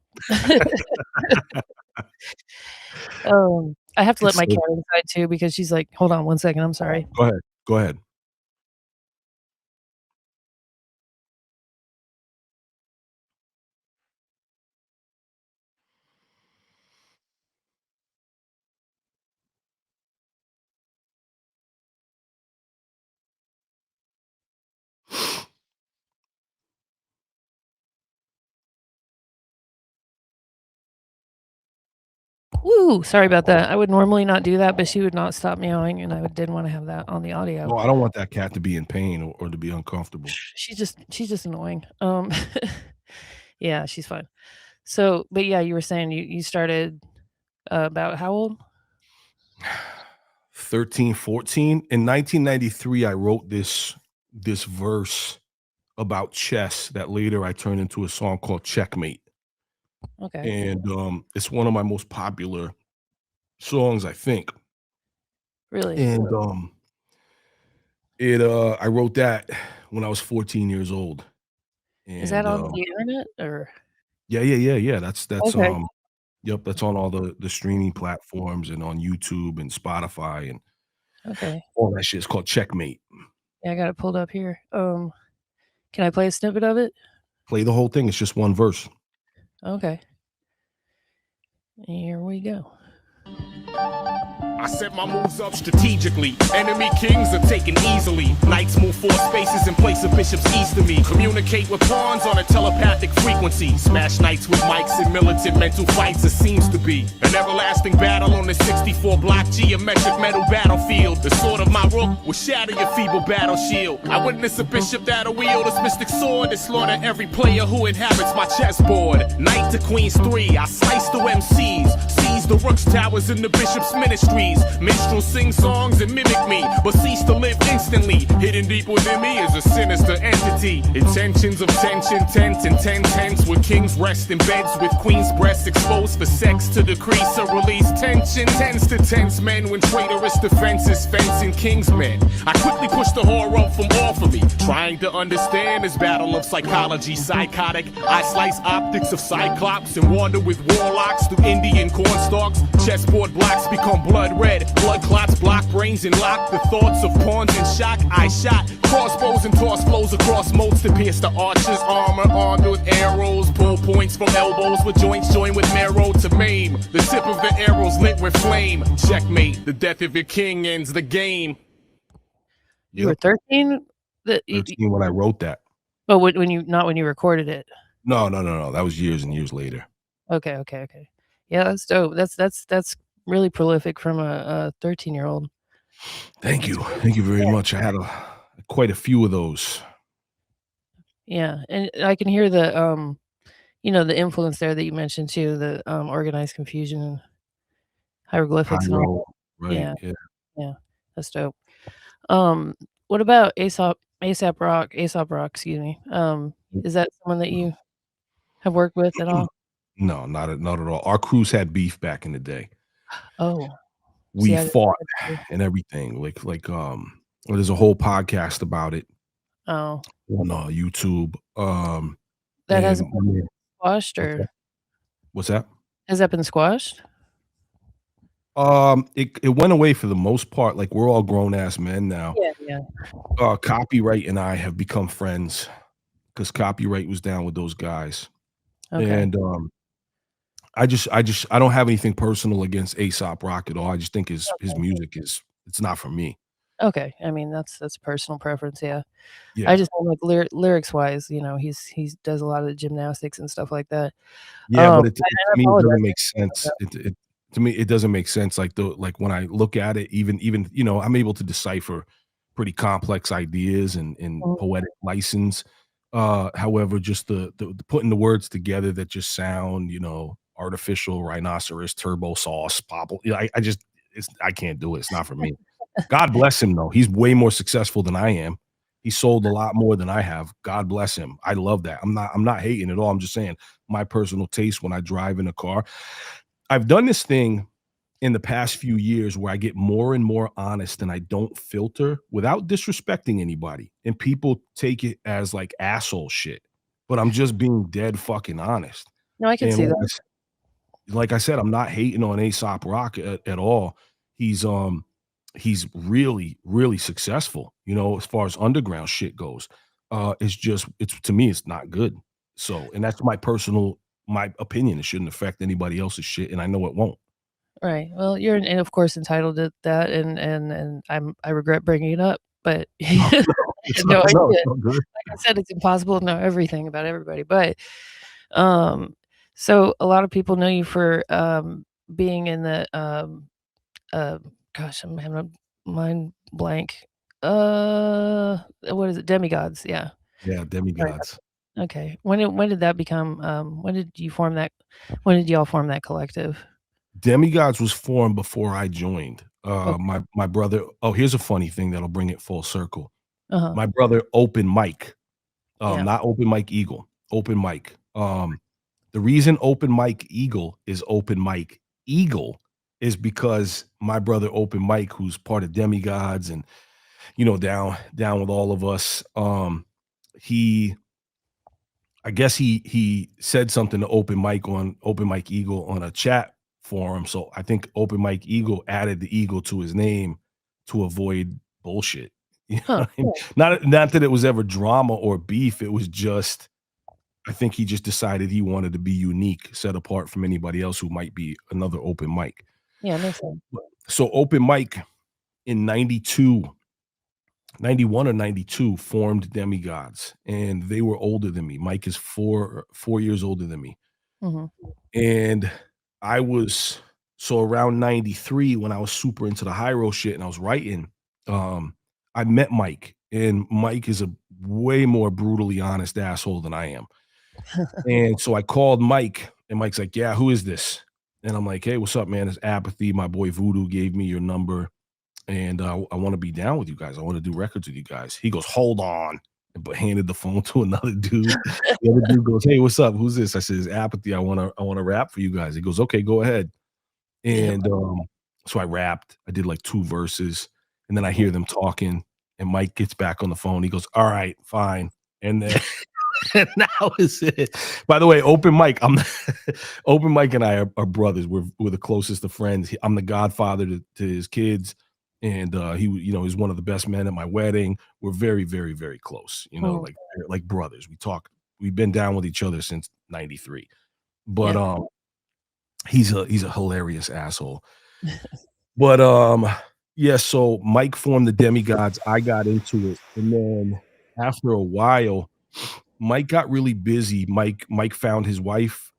I have to let it's my cat so inside too because she's like, "Hold on one second, I'm sorry." go ahead. Go ahead. Woo, sorry about that. I would normally not do that, but she would not stop meowing, and I didn't wanna have that on the audio. No, I don't want that cat to be in pain or to be uncomfortable. She's just annoying. Yeah, she's fine. So, but yeah, you were saying you started, about how old? 13, 14. In 1993, I wrote this verse about chess that later I turned into a song called Checkmate. Okay, And it's one of my most popular songs, I think. really? And I wrote that when I was 14 years old. Is that And on the internet or yeah, yeah, yeah, yeah. That's okay, yep, that's on all the streaming platforms and on YouTube and Spotify and okay. all that shit. It's called Checkmate. Yeah, I got it pulled up here. Can I play a snippet of it? Play the whole thing. It's just one verse. Okay. Here we go. I set my moves up strategically. Enemy kings are taken easily. Knights move four spaces in place of bishops east of me. Communicate with pawns on a telepathic frequency. Smash knights with mics in militant mental fights. It seems to be an everlasting battle on the 64 block geometric metal battlefield. The sword of my rook will shatter your feeble battle shield. I witness a bishop that'll wield his mystic sword to slaughter every player who inhabits my chessboard. Knight to queens 3, I slice through MCs. Seize the rook's towers in the bishop's ministries. Minstrels sing songs and mimic me, but cease to live instantly. Hidden deep within me is a sinister entity. Intentions of tension, tent and 10 tents, with kings rest in beds with queens' breasts exposed for sex to decrease or release tension. Tends to tense men when traitorous defenses fencing king's men. I quickly push the horror up from off of me, trying to understand this battle of psychology. Psychotic, I slice optics of cyclops and wander with warlocks through Indian cornstalks. Chessboard blocks become blood red. Blood clots block brains and lock the thoughts of pawns in shock. I shot crossbows and toss blows across moats to pierce the archer's armor, armed with arrows. Pull points from elbows with joints joined with marrow to maim. The tip of the arrows lit with flame. Checkmate, the death of your king ends the game. You were Yep. 13? The y y 13 when I wrote that. oh, when you not when you recorded it. No, no, no, no. That was years and years later. Okay, okay, okay. Yeah, that's dope. That's really prolific from a 13-year-old. Thank That's you. great. Thank you very Yeah, much. I had quite a few of those. yeah, and I can hear the, you know, the influence there that you mentioned too, the, organized confusion and hieroglyphics and all Pyro, that. right, Yeah, yeah. yeah, that's dope. Um, what about Aesop Rock, excuse me. Is that someone that you have worked with at all? No, not at all. Our crews had beef back in the day. Oh. See, we I didn't fought know that. and everything. Well, there's a whole podcast about it Oh, on YouTube. that hasn't And I mean, squashed, what's that? or What's that? has that been squashed? It went away for the most part. Like we're all grown ass men now. Yeah, yeah. Copyright and I have become friends because Copyright was down with those guys. Okay. And I don't have anything personal against Aesop Rock at all. I just think his Okay. music it's not for me. Okay. I mean, that's personal preference, yeah. I Yeah. just mean, like, lyrics-wise, he does a lot of the gymnastics and stuff like that. Yeah, but I to me, it apologize doesn't make about sense. that. It to me, it doesn't make sense. Like when I look at it, even I'm able to decipher pretty complex ideas and Mhm. poetic license. However, just the putting the words together that just sound, artificial rhinoceros turbo sauce pop. I just I can't do it. It's not for me. God bless him though. He's way more successful than I am. He sold a lot more than I have. God bless him. I love that. I'm not hating at all. I'm just saying my personal taste when I drive in a car. I've done this thing in the past few years where I get more and more honest and I don't filter without disrespecting anybody. And people take it as like asshole shit. But I'm just being dead fucking honest. No, I can And see that. like I said, I'm not hating on Aesop Rock at all. He's he's really, really successful, as far as underground shit goes. It's to me, it's not good. So, and that's my opinion. It shouldn't affect anybody else's shit, and I know it won't. Right. Well, you're and of course entitled to that, and I regret bringing it up, but No, I no, it's had not no no, idea. it's not good. Like I said, it's impossible to know everything about everybody, but, um, so a lot of people know you for, being in the, uh, gosh, I'm having a mind blank. What is it? Demigods, yeah. Yeah, Sorry demigods. about that. Okay. When did that become, when did y'all form that collective? Demigods was formed before I joined. Okay. My brother. Oh, here's a funny thing that'll bring it full circle. Uh-huh. My brother, Open Mike, Yeah. not Open Mike Eagle, Open Mike. The reason Open Mike Eagle is Open Mike Eagle is because my brother Open Mike, who's part of Demigods and down with all of us, he I guess he said something to Open Mike on Open Mike Eagle on a chat forum. So I think Open Mike Eagle added the Eagle to his name to avoid bullshit. You know Huh. what I mean? Yeah. Not that it was ever drama or beef. It was just I think he just decided he wanted to be unique, set apart from anybody else who might be another Open Mike. Yeah, makes sense. So Open Mike in 92, 91 or 92 formed Demigods, and they were older than me. Mike is 4 years older than me. Mhm. And I was so around 93 when I was super into the high roll shit and I was writing, I met Mike, and Mike is a way more brutally honest asshole than I am. And so I called Mike, and Mike's like, "Yeah, who is this?" And I'm like, "Hey, what's up, man? It's Apathy. My boy Voodoo gave me your number, and I want to be down with you guys. I want to do records with you guys." He goes, "Hold on," but handed the phone to another dude. The other dude goes, "Hey, what's up? Who's this?" I said, "It's Apathy. I wanna rap for you guys." He goes, "Okay, go ahead." Yeah. And so I rapped. I did like 2 verses, and then I hear them talking, and Mike gets back on the phone. He goes, "All right, fine." And then and now is it. By the way, Open Mike, Open Mike and I are brothers. We're the closest of friends. I'm the godfather to his kids, and he's one of the best men at my wedding. We're very, very, very close. Mhm. Like brothers. We talk. We've been down with each other since '93. But Yeah. he's a hilarious asshole. But yeah. So Mike formed the Demigods. I got into it, and then after a while. Mike got really busy. Mike found his wife.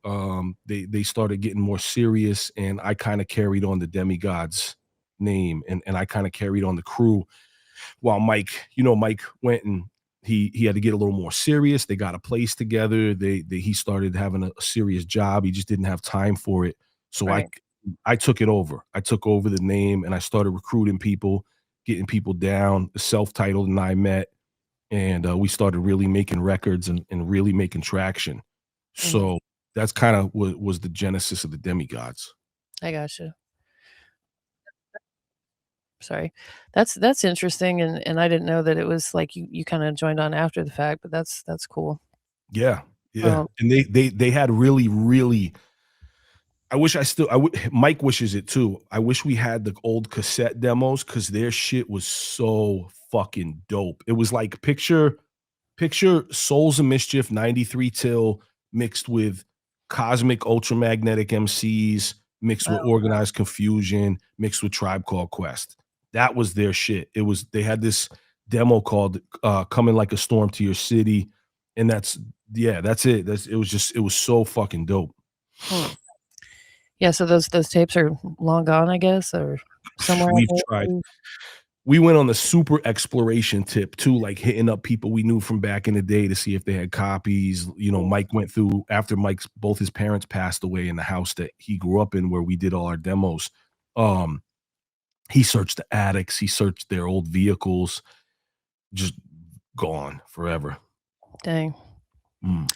They started getting more serious, and I kind of carried on the Demigods name, and I kind of carried on the crew. While Mike went and he had to get a little more serious. They got a place together. He started having a serious job. He just didn't have time for it. So Right. I took it over. I took over the name, and I started recruiting people, getting people down. The self-titled and I met, and we started really making records and really making traction. Mhm. So that's kind of was the genesis of the Demigods. I gotcha. Sorry. That's interesting, and I didn't know that it was like you kinda joined on after the fact, but that's cool. Yeah, yeah, Um, and they had really, really I wish I still I would Mike wishes it too. I wish we had the old cassette demos because their shit was so fucking dope. It was like picture Souls of Mischief 93 Till mixed with Cosmic Ultramagnetic MCs, mixed with wow, Organized Confusion, mixed with Tribe Called Quest. That was their shit. It was they had this demo called Coming Like a Storm to Your City. And that's yeah, that's it. It was just it was so fucking dope. hmm. Yeah, so those tapes are long gone, I guess, or somewhere out We've there tried. maybe? We went on the super exploration tip too, like hitting up people we knew from back in the day to see if they had copies. You know, Mm, Mike went through after Mike's both his parents passed away in the house that he grew up in where we did all our demos. Um, he searched the attics, he searched their old vehicles, just gone forever. dang. Mm.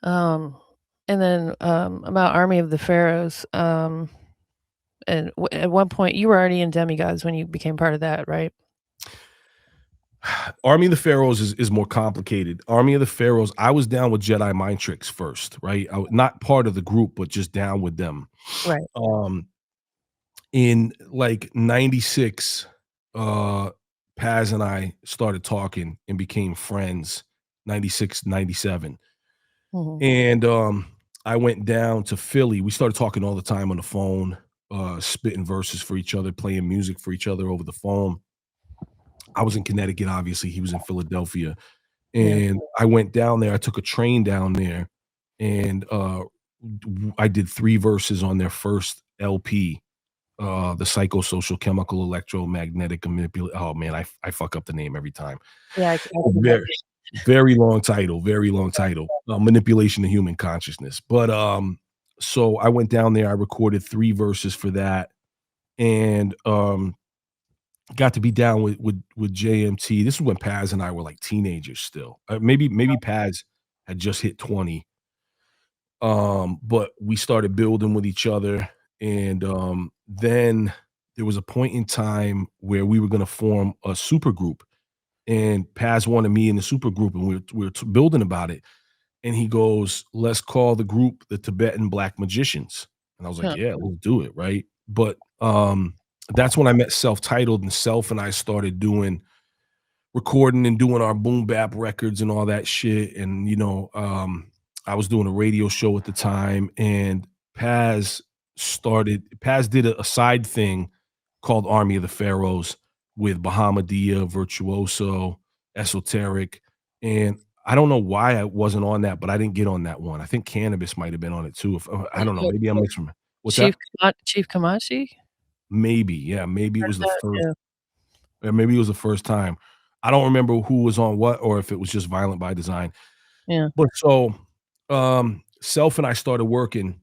Um, and then, about Army of the Pharaohs, and at one point you were already in Demigods when you became part of that, right? Army of the Pharaohs is more complicated. Army of the Pharaohs, I was down with Jedi Mind Tricks first, right? Not part of the group, but just down with them. Right. Um, in like 96, uh, Paz and I started talking and became friends, 96, 97. Mhm. And I went down to Philly. We started talking all the time on the phone, spitting verses for each other, playing music for each other over the phone. I was in Connecticut, obviously. He was in Philadelphia. Yeah. And I went down there. I took a train down there and I did 3 verses on their first LP, the psychosocial chemical electromagnetic oh man, I fuck up the name every time. I can Very, imagine. very long title, manipulation of human consciousness. But so I went down there, I recorded 3 verses for that, and got to be down with JMT. This is when Paz and I were like teenagers still. Maybe Paz had just hit 20. But we started building with each other, and then there was a point in time where we were gonna form a super group, and Paz wanted me in the super group, and we were building about it, and he goes, "Let's call the group the Tibetan Black Magicians." And I was like, Huh. "Yeah, let's do it," right? But that's when I met Self-Titled, and Self and I started doing recording and doing our boom bap records and all that shit. And I was doing a radio show at the time, and Paz did a side thing called Army of the Pharaohs with Bahamadia, Virtuoso, Esoteric, and I don't know why I wasn't on that, but I didn't get on that one. I think Cannabis might have been on it too. If I don't know, What maybe I'm what mixing. What's that? Chief Kamachi? Maybe, yeah, maybe it Heard was of the that? first. Yeah. Or maybe it was the first time. I don't remember who was on what or if it was just Violent by Design. Yeah. But so, Self and I started working.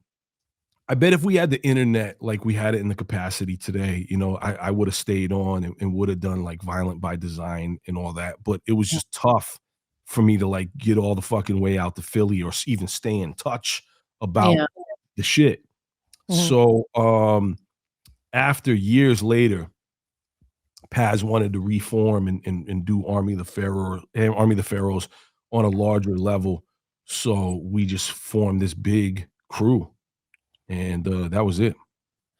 I bet if we had the internet like we had it in the capacity today, I would have stayed on and would have done like Violent by Design and all that. But it was Mhm. just tough for me to like get all the fucking way out to Philly or even stay in touch about Yeah. the shit. Mhm. So, after years later, Paz wanted to reform and do Army of the Pharaohs on a larger level. So we just formed this big crew, and that was it.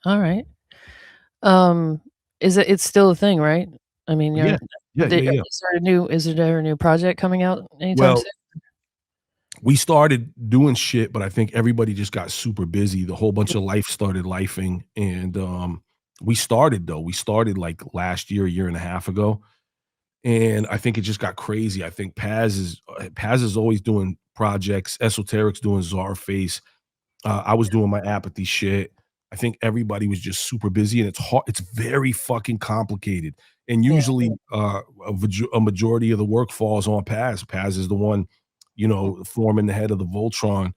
Alright. Um, it's still a thing, right? I mean, Yeah, you're yeah, yeah, yeah. is there a new project coming out anytime Well, soon? we started doing shit, but I think everybody just got super busy. The whole bunch of life started lifing, and we started though. We started like last year, a year and a half ago, and I think it just got crazy. I think Paz is always doing projects. Esoteric's doing Czarface. I was doing my apathy shit. I think everybody was just super busy, and it's hard. It's very fucking complicated, and Yeah. usually, a majority of the work falls on Paz. Paz is the one, forming the head of the Voltron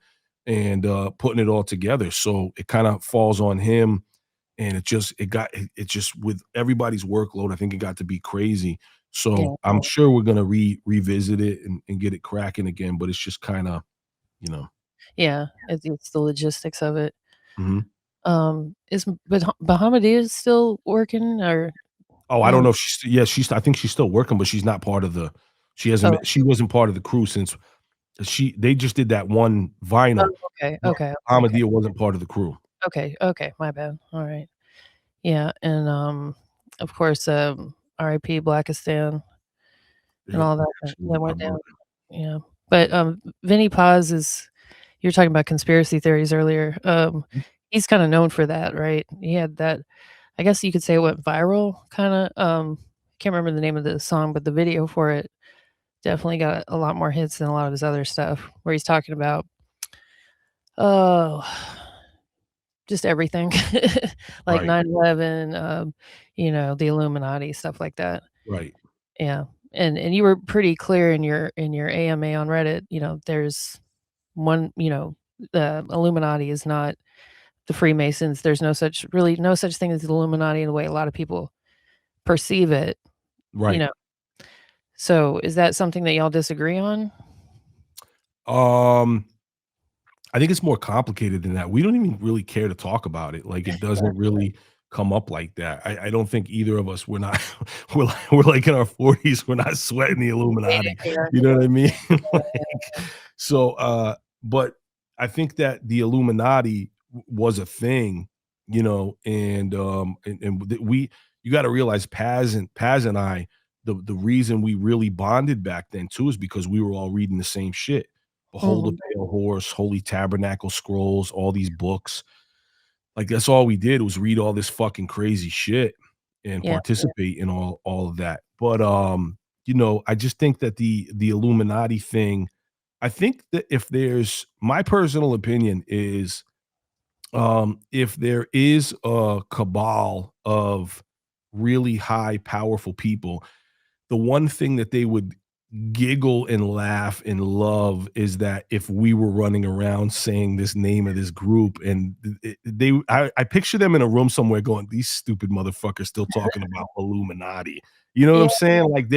and putting it all together. So it kind of falls on him, and it just with everybody's workload. I think it got to be crazy. Yeah. So I'm sure we're gonna revisit it and get it cracking again. But it's just kind of, you know. Yeah. It's the logistics of it. Mhm. Is Bahamadia still working or Oh, I don't Mm. know if she's I think she's still working, but she's not part of the Oh, she wasn't part of the crew since they just did that one oh, vinyl, okay, but okay, okay, Amadia wasn't part of the crew. okay, okay, my bad. Alright. Yeah, and, of course, RIP Blackistan and Yep, all that absolutely, that my went down. brother. Yeah. But, Vinnie Paz is you were talking about conspiracy theories earlier. He's kinda known for that, right? He had that I guess you could say it went viral kinda, can't remember the name of the song, but the video for it definitely got a lot more hits than a lot of his other stuff, where he's talking about, oh, just everything, like Right, 9/11, the Illuminati, stuff like that. right, Yeah, and you were pretty clear in your AMA on Reddit, there's one the Illuminati is not the Freemasons, there's no such thing as the Illuminati in the way a lot of people perceive it, you right. know? So, is that something that y'all disagree on? Um, I think it's more complicated than that. We don't even really care to talk about it. Like it doesn't really come up like that. I don't think either of us we're not we're like in our 40s, we're not sweating the Illuminati. Yeah. You know what I mean? Like, so but I think that the Illuminati was a thing, and we you got to realize Paz and I the reason we really bonded back then too is because we were all reading the same shit. Behold a Mhm. Pale Horse, Holy Tabernacle Scrolls, all these books. Like that's all we did was read all this fucking crazy shit and Yeah, participate in all of that. But I just think that the Illuminati thing, I think that if there's my personal opinion is if there is a cabal of really high powerful people, the one thing that they would giggle and laugh and love is that if we were running around saying this name of this group and I picture them in a room somewhere going, these stupid motherfuckers still talking about Illuminati. You know what yeah, I'm saying? Like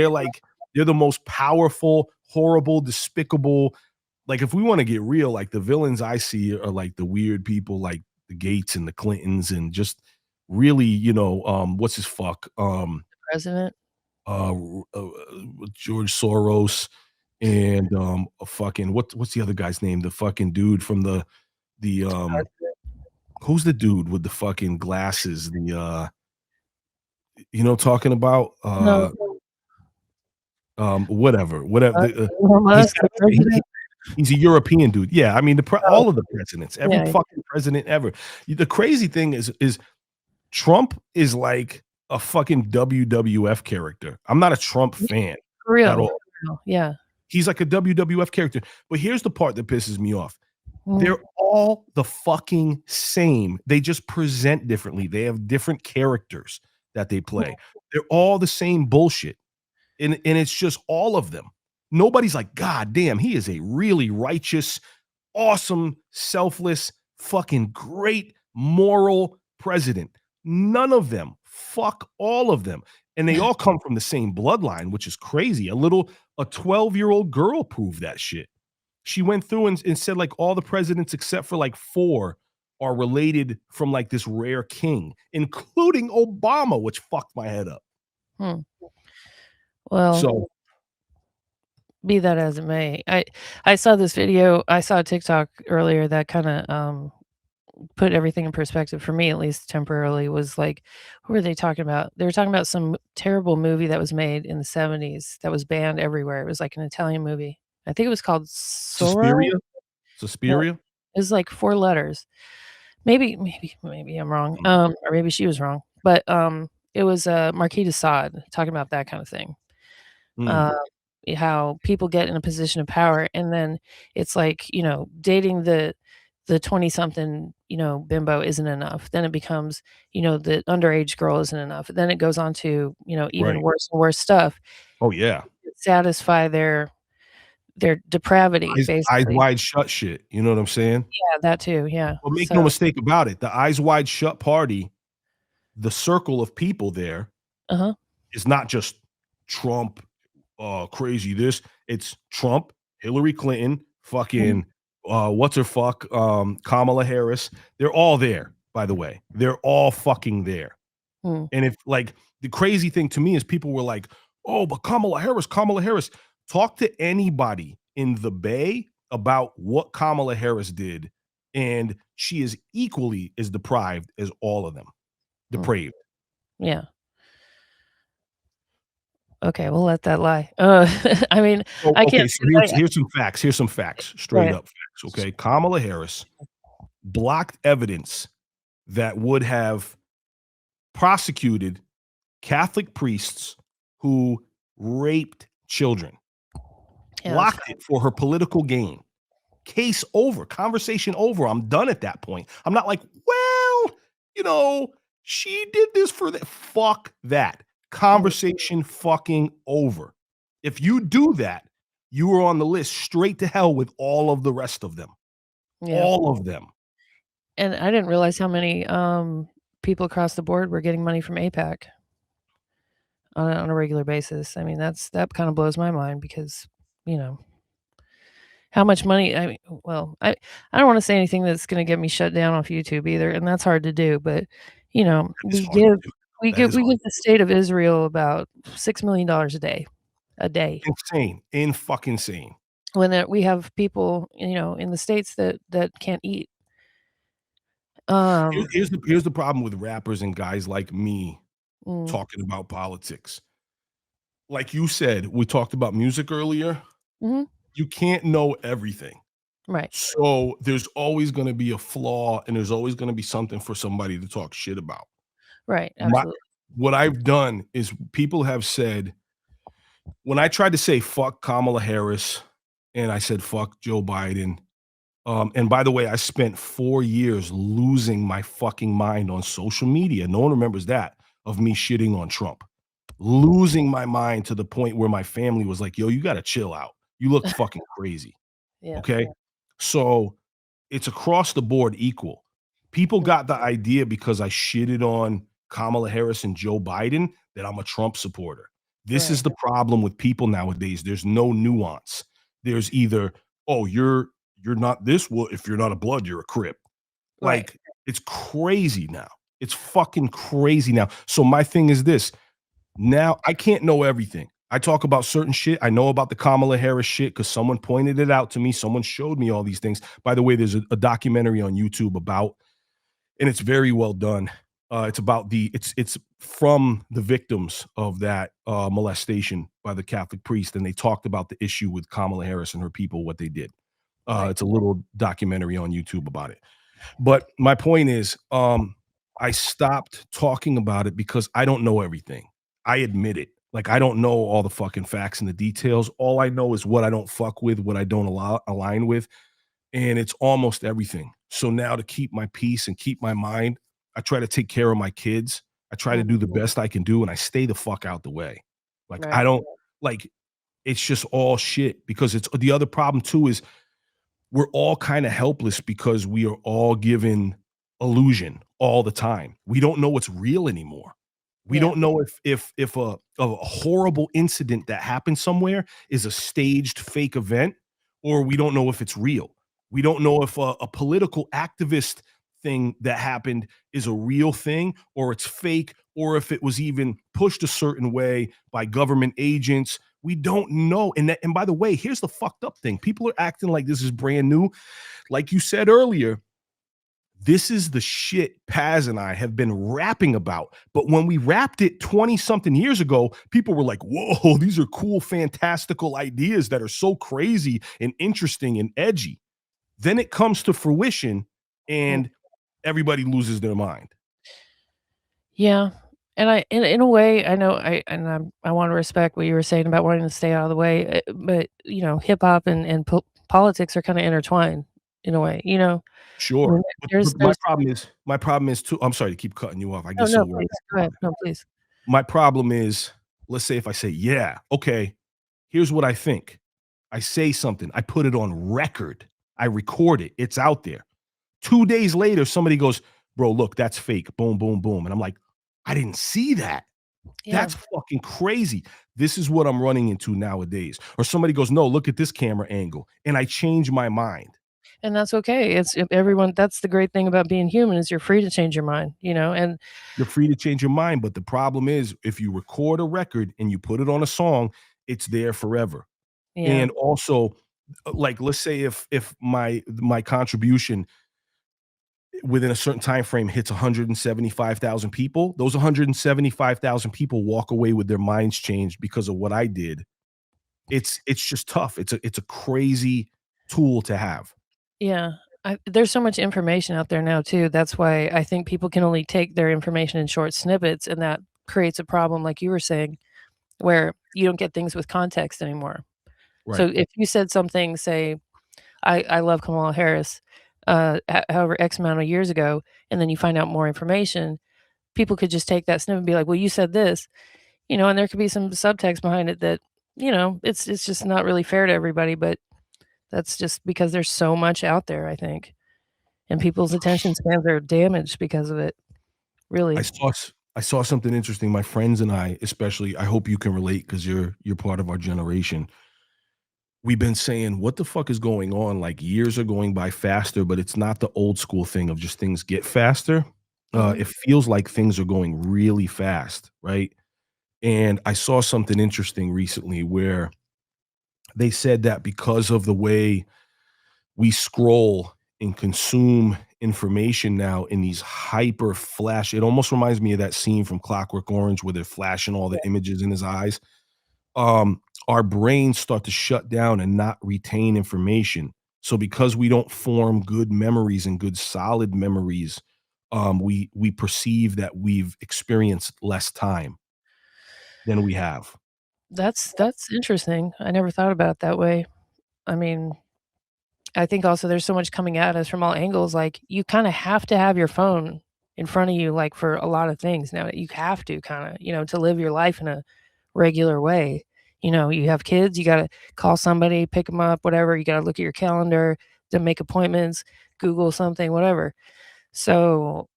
they're the most powerful, horrible, despicable. Like if we want to get real, like the villains I see are like the weird people like the Gates and the Clintons and just really, what's his fuck? president. Uh, George Soros and a fucking what's the other guy's name? The fucking dude from the who's the dude with the fucking glasses? Talking about No, whatever. Elon He's Musk, got the president? he's a European dude. Yeah, I mean Oh, all of the presidents, every yeah, fucking president ever. The crazy thing is Trump is like a fucking WWF character. I'm not a Trump yeah, fan for at real, all. for real, yeah. He's like a WWF character. But here's the part that pisses me off. Mm, They're all the fucking same. They just present differently. They have different characters that they mm, play. They're all the same bullshit. And it's just all of them. Nobody's like, God damn, he is a really righteous, awesome, selfless, fucking great moral president. None of them. Fuck all of them. And they all come from the same bloodline, which is crazy. A 12-year-old girl proved that shit. She went through and said like all the presidents except for like four are related from like this rare king, including Obama, which fucked my head up. hmm. Well, So be that as it may, I saw this video I saw a TikTok earlier that kinda, put everything in perspective for me, at least temporarily, was like, who were they talking about? They were talking about some terrible movie that was made in the '70s that was banned everywhere. It was like an Italian movie. I think it was called Sorro? Suspiria, No, Suspiria. it was like 4 letters. Maybe I'm wrong, Mm, or maybe she was wrong, but, it was, Marquis de Sade talking about that kinda thing. mm, Uh, how people get in a position of power, and then it's like, dating the 20-something, bimbo isn't enough. Then it becomes, the underage girl isn't enough. Then it goes on to, even right. worse and worse stuff Oh yeah. to satisfy their depravity, Eyes basically. wide shut shit. You know what I'm saying? Yeah, that too, yeah. But make So no mistake about it. The eyes wide shut party, the circle of people there uh-huh. is not just Trump, crazy this. It's Trump, Hillary Clinton, Mhm. fucking what's her fuck, Kamala Harris. They're all there, by the way. They're all fucking there. Hmm. And if like the crazy thing to me is people were like, "Oh, but Kamala Harris, Kamala Harris." Talk to anybody in the Bay about what Kamala Harris did, and she is equally as deprived as all of them. Hmm. Depraved. Yeah. Okay, we'll let that lie. I mean, Oh, I can't okay, so because here's some facts. Here's some facts. Straight right. up facts. Okay, Kamala Harris blocked evidence that would have prosecuted Catholic priests who raped children. Yeah, that's Blocked it for her political gain. Case over, conversation over. I'm done at that point. I'm not like, well, you know, she did this for that. Fuck that. mhm, Conversation fucking over. If you do that, you are on the list straight to hell with all of the rest of them. yeah, All of them. and I didn't realize how many, people across the board were getting money from APAC on a regular basis. I mean, that kinda blows my mind because, you know, how much money I mean, well, I don't wanna say anything that's gonna get me shut down off YouTube either, and that's hard to do, but, you know, That is hard to do. That is we hard. give the state of Israel about $6 million a day, Insane. In fucking insane. when, we have people, you know, in the States that can't eat. Here- Um, Here's the problem with rappers and guys like me mm, talking about politics. Like you said, we talked about music earlier. mhm, You can't know everything. right, So there's always going to be a flaw and there's always going to be something for somebody to talk shit about. right, My, absolutely, what I've done is people have said, when I tried to say fuck Kamala Harris and I said fuck Joe Biden, and by the way, I spent 4 years losing my fucking mind on social media. No one remembers that of me shitting on Trump. Losing my mind to the point where my family was like, yo, you got to chill out. You look fucking crazy. yeah, Okay. So it's across the board equal. People mm, got the idea because I shitted on Kamala Harris and Joe Biden that I'm a Trump supporter. This right, is the problem with people nowadays. There's no nuance. There's either, oh, you're not this, well, if you're not a blood, you're a crip. right, Like it's crazy now. It's fucking crazy now. So my thing is this. Now I can't know everything. I talk about certain shit. I know about the Kamala Harris shit because someone pointed it out to me. Someone showed me all these things. By the way, there's a documentary on YouTube about, and it's very well done. It's about it's from the victims of that molestation by the Catholic priest, and they talked about the issue with Kamala Harris and her people, what they did. right, It's a little documentary on YouTube about it. But my point is, I stopped talking about it because I don't know everything. I admit it. Like I don't know all the fucking facts and the details. All I know is what I don't fuck with, what I don't align with, and it's almost everything. So now to keep my peace and keep my mind, I try to take care of my kids. I try to mm, do the best I can do, and I stay the fuck out the way. Like I right, don't like. It's just all shit because it's the other problem too is we're all kind of helpless because we are all given illusion all the time. We don't know what's real anymore. We yeah, don't know if a horrible incident that happened somewhere is a staged fake event, or we don't know if it's real. We don't know if a political activist thing that happened is a real thing or it's fake, or if it was even pushed a certain way by government agents. We don't know. And by the way, here's the fucked up thing. People are acting like this is brand new. Like you said earlier, this is the shit Paz and I have been rapping about. But when we rapped it 20 something years ago, people were like, whoa, these are cool, fantastical ideas that are so crazy and interesting and edgy. Then it comes to fruition mm, and everybody loses their mind. yeah, and I in a way, I know I wanna respect what you were saying about wanting to stay out of the way, but, you know, hip hop and politics are kinda intertwined in a way, you know? I Sure. mean, But there's my problem is too, I'm sorry to keep cutting you off. I no, get so no, worked please, up go about ahead. it. No, please. My problem is, let's say if I say, yeah, okay, here's what I think. I say something, I put it on record, I record it, it's out there. 2 days later, somebody goes, bro, look, that's fake. Boom, boom, boom. And I'm like, I didn't see that. Yeah, That's fucking crazy. This is what I'm running into nowadays. Or somebody goes, no, look at this camera angle. And I change my mind. and that's okay. It's if everyone that's the great thing about being human is you're free to change your mind, and You're free to change your mind, but the problem is if you record a record and you put it on a song, it's there forever. yeah. And also, like, let's say if my contribution within a certain time frame hits 175,000 people, those 175,000 people walk away with their minds changed because of what I did. It's just tough. It's a crazy tool to have. Yeah. There's so much information out there now too. That's why I think people can only take their information in short snippets, and that creates a problem, like you were saying, where you don't get things with context anymore. So Right. if you said something, say, I love Kamala Harris, however X amount of years ago, and then you find out more information, people could just take that snippet and be like, "Well, you said this," and there could be some subtext behind it that, it's just not really fair to everybody, but that's just because there's so much out there, I think, and people's attention spans are damaged because of it, I really. saw I saw something interesting. My friends and I, especially, I hope you can relate because you're part of our generation. We've been saying, "What the fuck is going on?" Like, years are going by faster, but it's not the old school thing of just things get faster. Mhm. It feels like things are going really fast, right? And I saw something interesting recently where they said that because of the way we scroll and consume information now in these hyper flash, it almost reminds me of that scene from Clockwork Orange where they're flashing all the images in his eyes. Our brains start to shut down and not retain information. So because we don't form good memories and good solid memories, we perceive that we've experienced less time than we have. That's interesting. I never thought about it that way. I mean, I think also there's so much coming at us from all angles, like, you kinda have to have your phone in front of you, like, for a lot of things now. You have to kinda, to live your life in a regular way. You have kids, you gotta call somebody, pick them up, whatever, you gotta look at your calendar to make appointments, Google something, whatever. So,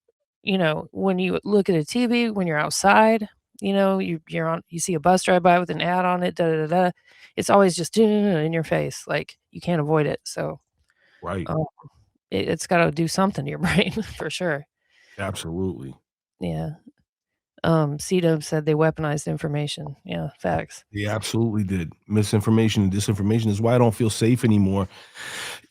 when you look at a TV, when you're outside, you see a bus drive by with an ad on it, da da da da. It's always just in your face, like, you can't avoid it, so, Right. um, it's gotta do something to your brain for sure. Absolutely. Yeah. C-Dub said they weaponized information. Yeah, facts. They absolutely did. Misinformation and disinformation is why I don't feel safe anymore,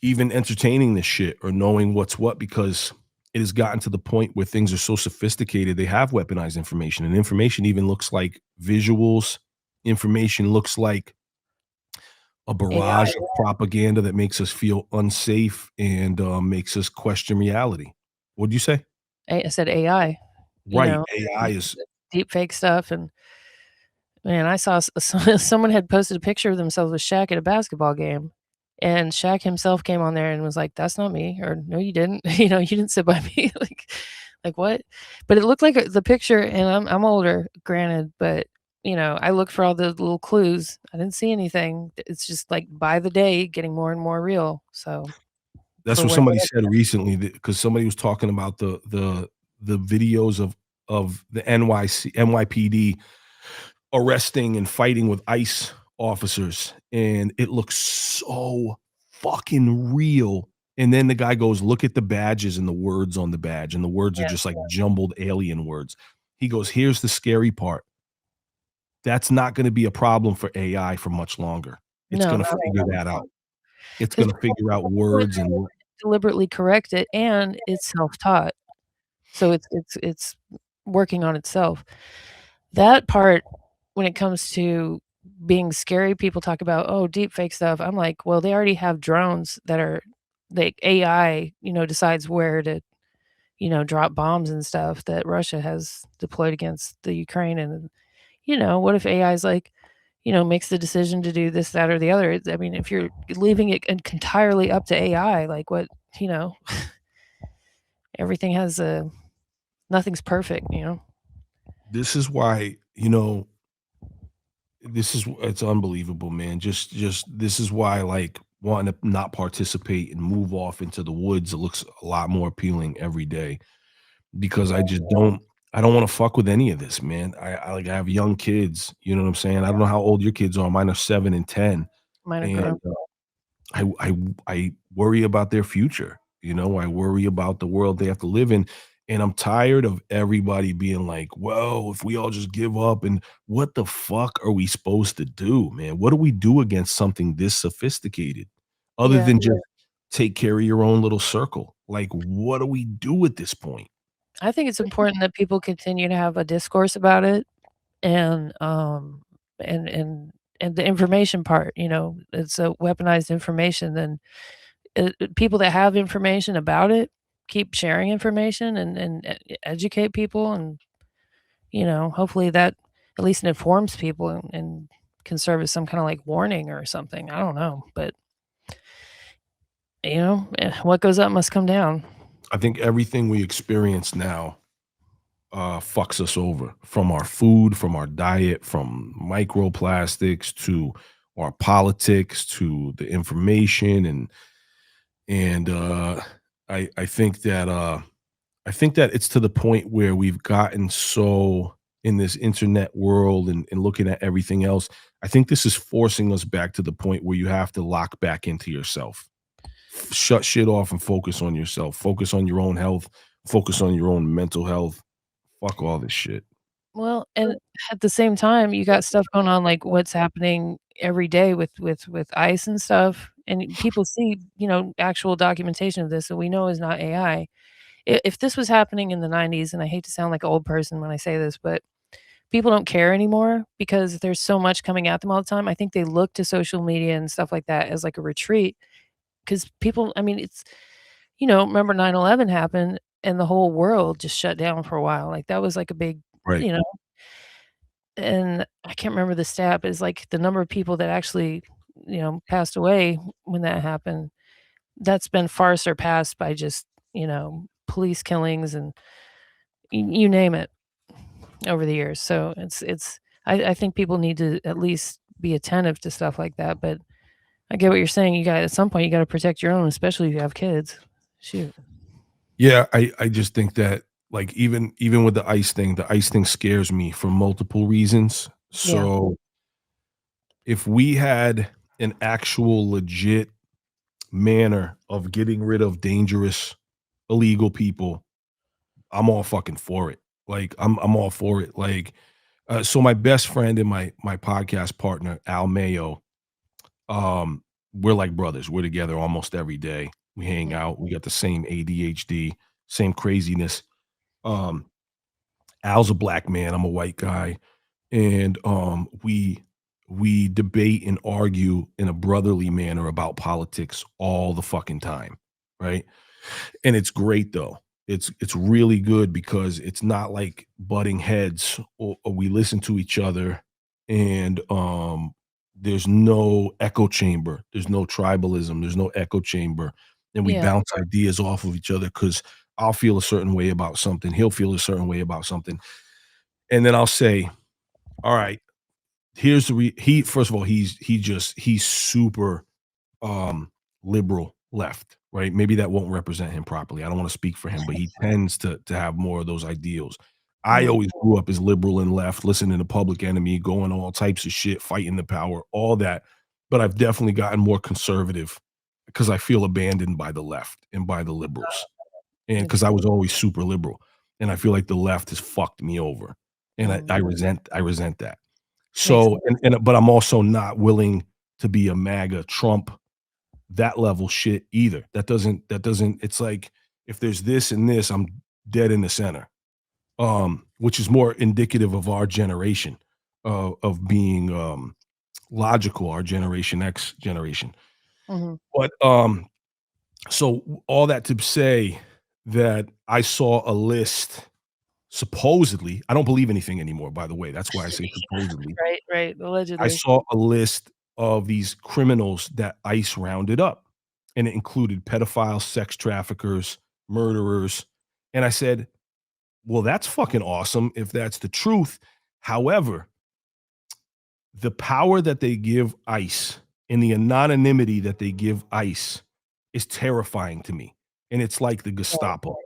even entertaining this shit or knowing what's what, because it has gotten to the point where things are so sophisticated. They have weaponized information, and information even looks like visuals. Information looks like a AI, barrage of propaganda that makes us feel unsafe and makes us question reality. What'd you say? I said AI, you Right. know, AI is deep fake stuff, and man, I saw someone had posted a picture of themselves with Shaq at a basketball game, and Shaq himself came on there and was like, "That's not me," or, "No, you didn't," "You didn't sit by me," like, what? But it looked like the picture, and I'm older, granted, but, I looked for all the little clues. I didn't see anything. It's just, like, by the day, getting more and more real, so That's what beware. somebody said recently because somebody was talking about the videos of the NYPD arresting and fighting with ICE officers, and it looks so fucking real. And then the guy goes, "Look at the badges and the words on the badge," and the words are just like jumbled alien words. He goes, "Here's the scary part. That's not gonna be a problem for AI for much longer. It's No, gonna not figure that out. It's 'cause gonna figure out people are words and." deliberately correct it, and it's self-taught, so it's working on itself. That part, when it comes to being scary, people talk about, "Oh, deep fake stuff." I'm like, "Well, they already have drones that are like AI, decides where to, drop bombs and stuff that Russia has deployed against the Ukraine, and, what if AI is like, makes the decision to do this, that, or the other?" I mean, if you're leaving it entirely up to AI, like what, you know, everything has a nothing's perfect. This is why, it's unbelievable, man. Just this is why, like, wanting to not participate and move off into the woods, it looks a lot more appealing every day because I don't wanna fuck with any of this, man. Like, I have young kids, you know what I'm saying? I don't know how old your kids are. Mine are 7 and 10, Mine are and, grown. I worry about their future. You know, I worry about the world they have to live in. And I'm tired of everybody being like, well, if we all just give up, and what the fuck are we supposed to do, man? What do we do against something this sophisticated other Yeah. than just take care of your own little circle? Like, what do we do at this point? I think it's important that people continue to have a discourse about it and, and and and the information part, it's a weaponized information, then people that have information about it keep sharing information and educate people and, hopefully that at least informs people and can serve as some kinda, like, warning or something, I don't know, but, what goes up must come down. I think everything we experience now fucks us over, from our food, from our diet, from microplastics to our politics to the information. And I think that it's to the point where we've gotten so in this internet world and looking at everything else. I think this is forcing us back to the point where you have to lock back into yourself, shut shit off and focus on yourself, focus on your own health, focus on your own mental health. Fuck all this shit. Well, and at the same time, you got stuff going on, like what's happening every day with ICE and stuff, and people see, actual documentation of this, so we know is not AI. If this was happening in the '90s, and I hate to sound like an old person when I say this, but people don't care anymore because there's so much coming at them all the time. I think they look to social media and stuff like that as like a retreat because people, I mean, remember 9/11 happened and the whole world just shut down for a while. Like that was like a big, Right. you know, and I can't remember the stat, but it's like the number of people that actually, passed away when that happened. That's been far surpassed by just, police killings and you name it over the years. So I think people need to at least be attentive to stuff like that. But I get what you're saying. You got at some point you got to protect your own, especially if you have kids. Shoot. Yeah, I just think that, like, even with the ice thing scares me for multiple reasons. Yeah. So if we had an actual legit manner of getting rid of dangerous illegal people, I'm all fucking for it. Like I'm all for it. Like so my best friend and my podcast partner, Al Mayo, we're like brothers. We're together almost every day. We hang out. We got the same ADHD, same craziness. Um, Al's a black man. I'm a white guy, and we debate and argue in a brotherly manner about politics all the fucking time, right? And it's great though. It's really good because it's not like butting heads, or we listen to each other, and there's no echo chamber, there's no tribalism, there's no echo chamber, and we Yeah. bounce ideas off of each other because I'll feel a certain way about something, he'll feel a certain way about something, and then I'll say, all right, here's the he first of all, he's super liberal left, right? Maybe that won't represent him properly. I don't want to speak for him, but he tends to have more of those ideals. I Mhm. always grew up as liberal and left, listening to Public Enemy, going all types of shit, fighting the power, all that. But I've definitely gotten more conservative because I feel abandoned by the left and by the liberals. And because I was always super liberal. And I feel like the left has fucked me over. And Mm. I resent that. Makes So and but I'm also not willing to be a MAGA Trump that level shit either. That doesn't it's like if there's this and this, I'm dead in the center. Which is more indicative of our generation, of being logical, our Generation X generation. Mhm. But so all that to say that I saw a list supposedly, I don't believe anything anymore, by the way. That's why I say supposedly. Right, right, I allegedly. saw a list of these criminals that ICE rounded up, and it included pedophiles, sex traffickers, murderers. And I said, well, that's fucking awesome if that's the truth. However, the power that they give ICE and the anonymity that they give ICE is terrifying to me. And it's like the Right. Gestapo.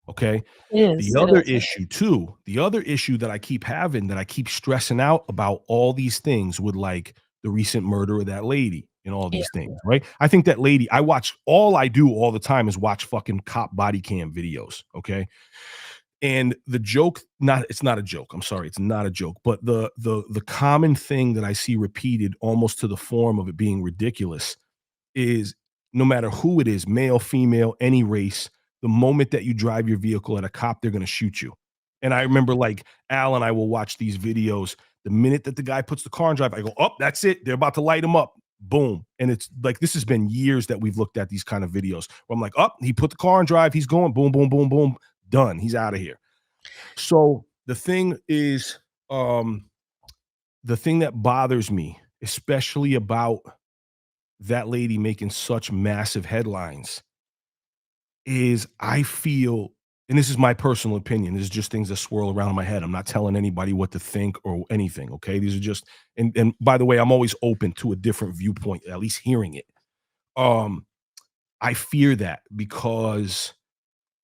Okay. It is, it The is. other issue that I keep having, that I keep stressing out about all these things with, like the recent murder of that lady, in all Yeah. these things, right? I think that lady, all I do all the time is watch fucking cop body cam videos, okay? And the joke, not it's not a joke. I'm sorry, it's not a joke. But the common thing that I see repeated almost to the form of it being ridiculous is no matter who it is, male, female, any race, the moment that you drive your vehicle at a cop, they're gonna shoot you. And I remember like Al and I will watch these videos. The minute that the guy puts the car in drive, I go, oh, that's it. They're about to light him up. Boom. And it's like this has been years that we've looked at these kind of videos where I'm like, oh, he put the car in drive, he's going, boom, boom, boom, boom, done. He's out of here. So the thing is, the thing that bothers me, especially about that lady making such massive headlines, is I feel, and this is my personal opinion, this is just things that swirl around in my head. I'm not telling anybody what to think or anything. Okay. These are just, and by the way, I'm always open to a different viewpoint, at least hearing it. Um, I fear that because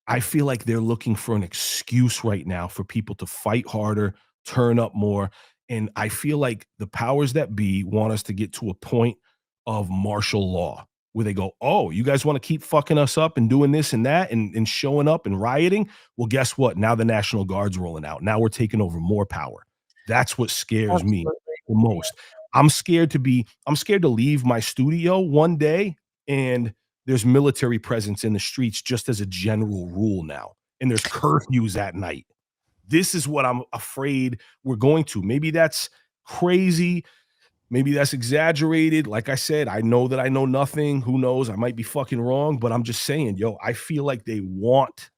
I feel like they're looking for an excuse right now for people to fight harder, turn up more. And I feel like the powers that be want us to get to a point of martial law where they go, oh, you guys want to keep fucking us up and doing this and that and showing up and rioting? Well, guess what? Now the National Guard's rolling out. Now we're taking over more power. That's what scares me Absolutely. the most. I'm scared to leave my studio one day and there's military presence in the streets just as a general rule now, and there's curfews at night. This is what I'm afraid we're going to. Maybe that's crazy. Maybe that's exaggerated. Like I said, I know that I know nothing. Who knows? I might be fucking wrong, but I'm just saying, yo, I feel like they want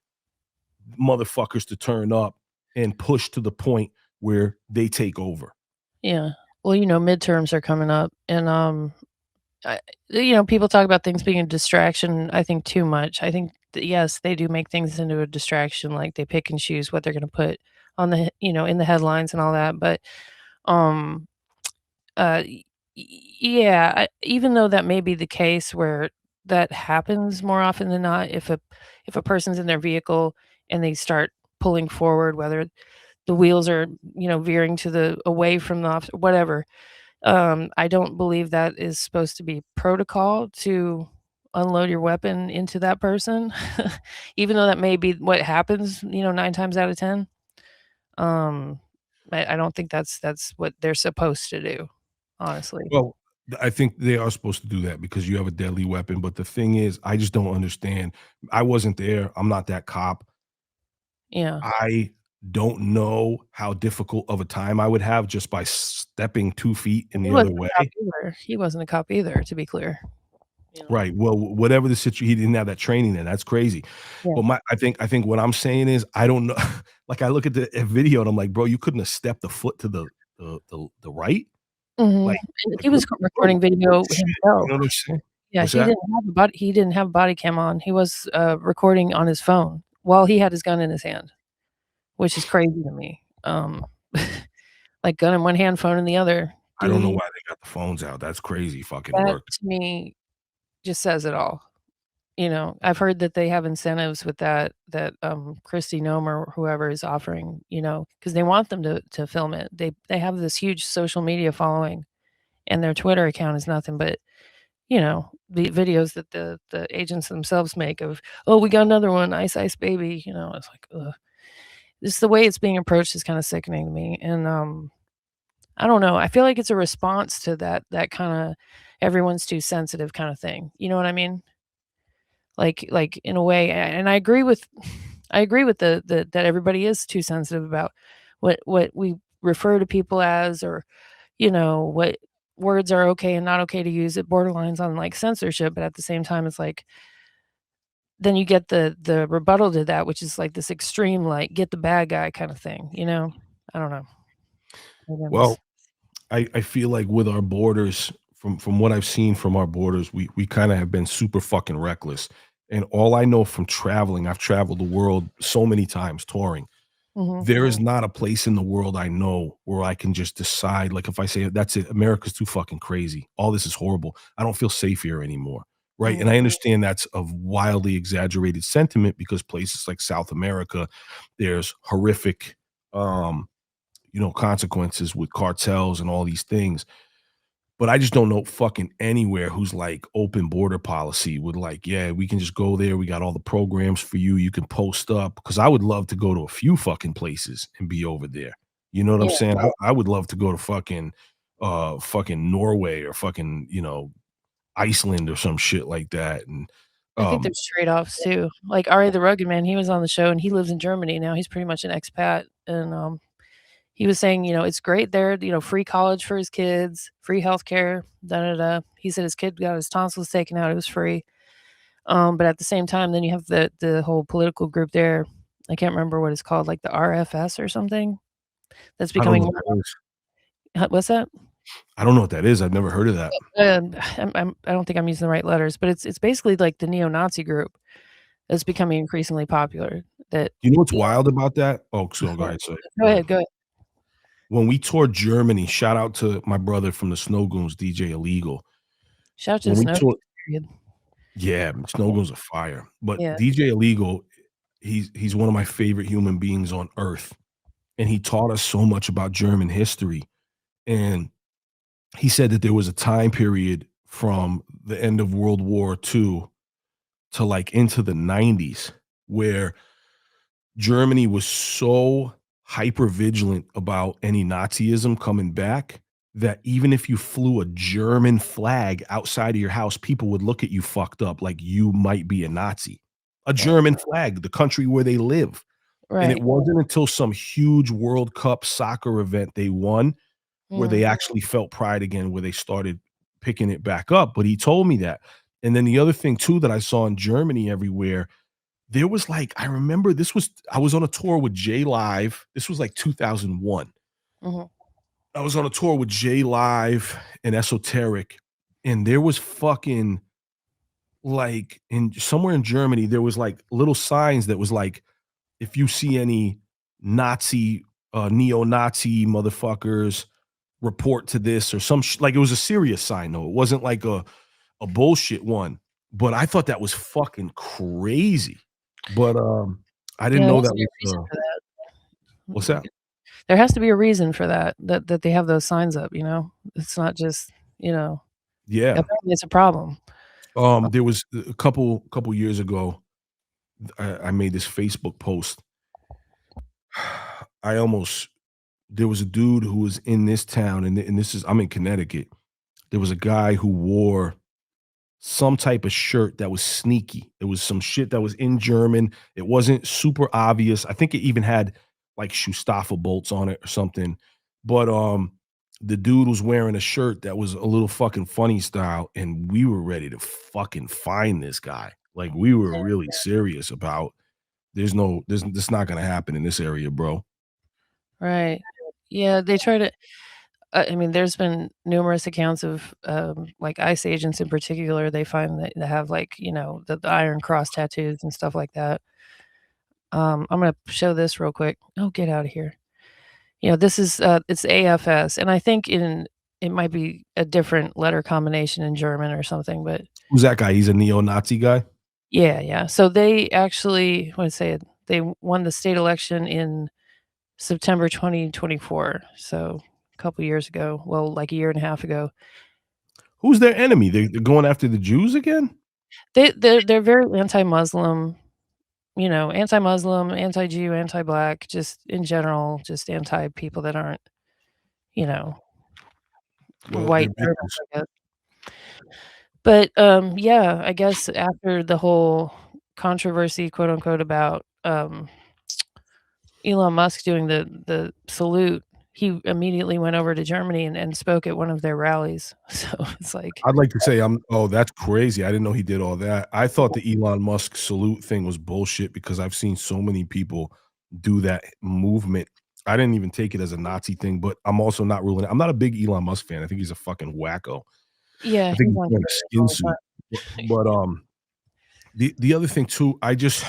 motherfuckers to turn up and push to the point where they take over. Yeah. Well, midterms are coming up, and, I people talk about things being a distraction, I think too much. I think that, yes, they do make things into a distraction, like, they pick and choose what they're gonna put on in the headlines and all that, but, um, y yeah, even though that may be the case where that happens more often than not, if a person's in their vehicle and they start pulling forward, whether the wheels are, veering to the away from the whatever, I don't believe that is supposed to be protocol to unload your weapon into that person, even though that may be what happens, 9 times out of 10. Um, I don't think that's what they're supposed to do, honestly. Well, I think they are supposed to do that because you have a deadly weapon. But the thing is, I just don't understand. I wasn't there. I'm not that cop. Yeah. I don't know how difficult of a time I would have just by stepping 2 feet in He the other wasn't a way. cop either. He wasn't a cop either, to be clear, you know? Right. Well, whatever the situation, he didn't have that training then. That's crazy. Yeah. But I think what I'm saying is I don't know. Like I look at the video and I'm like, bro, you couldn't have stepped a foot to the right. Mhm, Like, and he was bro, recording video shit. You himself. know what I'm saying? Yeah, What's that? he didn't have a body cam on. He was, recording on his phone while he had his gun in his hand, which is crazy to me. Like, gun in one hand, phone in the other. I don't know Dude, why they got the phones out. That's crazy fucking that work. to me just says it all. I've heard that they have incentives with that Kristi Noem or whoever is offering, because they want them to film it. They have this huge social media following, and their Twitter account is nothing but, the videos that the agents themselves make of, "Oh, we got another one, Ice Ice Baby," it's like, ugh. Just the way it's being approached is kinda sickening to me, and, I don't know, I feel like it's a response to that kinda everyone's too sensitive kinda thing, you know what I mean? Like, in a way, and I agree with the that everybody is too sensitive about what we refer to people as, or, what words are okay and not okay to use. It borderlines on, like, censorship, but at the same time, it's like, then you get the rebuttal to that, which is, like, this extreme, like, get the bad guy kinda thing, you know? I don't know. Maybe I'm Well, just I feel like with our borders, from what I've seen from our borders, we kinda have been super fucking reckless. And all I know from traveling, I've traveled the world so many times touring. Mhm. There is not a place in the world I know where I can just decide, like, if I say, "That's it, America's too fucking crazy. All this is horrible. I don't feel safe here anymore." Right? And Mhm. I understand that's a wildly exaggerated sentiment because places like South America, there's horrific, consequences with cartels and all these things. But I just don't know fucking anywhere who's like open border policy with like, yeah, we can just go there. We got all the programs for you. You can post up because I would love to go to a few fucking places and be over there. You know what I'm Yeah, saying? I would love to go to fucking Norway or fucking, Iceland or some shit like that. And I think um there's trade-offs too. Like Ari the Rugged Man, he was on the show and he lives in Germany now. He's pretty much an expat, and he was saying, it's great there, free college for his kids, free healthcare, da da da. He said his kid got his tonsils taken out, it was free. But at the same time, then you have the whole political group there. I can't remember what it's called, like the RFS or something. That's I don't becoming know more. what that is. What's that? I don't know what that is. I've never heard of that. I don't think I'm using the right letters, but it's basically like the neo-Nazi group that's becoming increasingly popular. That You know what's you wild about that? Oh, so go know, ahead, say. go ahead, go ahead. When we toured Germany, shout out to my brother from the Snow Goons, DJ Illegal. Shout out to the When we snow toured, period. yeah, Snow Goons are fire. But Yeah. DJ Illegal, he's one of my favorite human beings on earth. And he taught us so much about German history. And he said that there was a time period from the end of World War II to like into the 90s where Germany was so hyper vigilant about any Nazism coming back that even if you flew a German flag outside of your house, people would look at you fucked up like you might be a Nazi. A Yeah. German flag, the country where they live. And it Right. wasn't until some huge World Cup soccer event they won where Mm. they actually felt pride again, where they started picking it back up. But he told me that. And then the other thing too that I saw in Germany everywhere, there was like, I was on a tour with J Live. This was like 2001. Mhm. I was on a tour with J Live and Esoteric, and there was fucking like in somewhere in Germany, there was like little signs that was like, if you see any Nazi, neo-Nazi motherfuckers, report to this or like it was a serious sign though. It wasn't like a bullshit one. But I thought that was fucking crazy. But I Yeah, didn't there know has that to be a was reason for that. what's that? There has to be a reason for that they have those signs up, you know? It's not just, Yeah. apparently it's a problem. There was a couple years ago, I made this Facebook post. I almost there was a dude who was in this town, and this is I'm in Connecticut. There was a guy who wore some type of shirt that was sneaky. It was some shit that was in German. It wasn't super obvious. I think it even had like Schustaffel bolts on it or something. But the dude was wearing a shirt that was a little fucking funny style, and we were ready to fucking find this guy. Like we were really serious about there's this not gonna happen in this area, bro. Right. Yeah, they try to I mean, there's been numerous accounts of, like, ICE agents in particular, they find that they have, like, the Iron Cross tattoos and stuff like that. I'm gonna show this real quick. Oh, get out of here. This is, it's AFS, and I think it might be a different letter combination in German or something, but Who's that guy? He's a neo-Nazi guy? yeah, yeah. So they actually what did I say? They won the state election in September 2024, so a couple years ago, well, like a year and a half ago. Who's their enemy? They're going after the Jews again? They're very anti-Muslim, anti-Muslim, anti-Jew, anti-Black, just in general, just anti people that aren't, you know, Well, they're white or bitches. I guess. But, yeah, I guess after the whole controversy, quote, unquote, about, Elon Musk doing the salute, he immediately went over to Germany and spoke at one of their rallies. So it's like I'd like to say that's crazy. I didn't know he did all that. I thought the Elon Musk salute thing was bullshit because I've seen so many people do that movement. I didn't even take it as a Nazi thing, but I'm also not ruling it. I'm not a big Elon Musk fan. I think he's a fucking wacko. yeah, I think he's he's on wearing a Twitter skin all the suit. time. But the other thing too, I just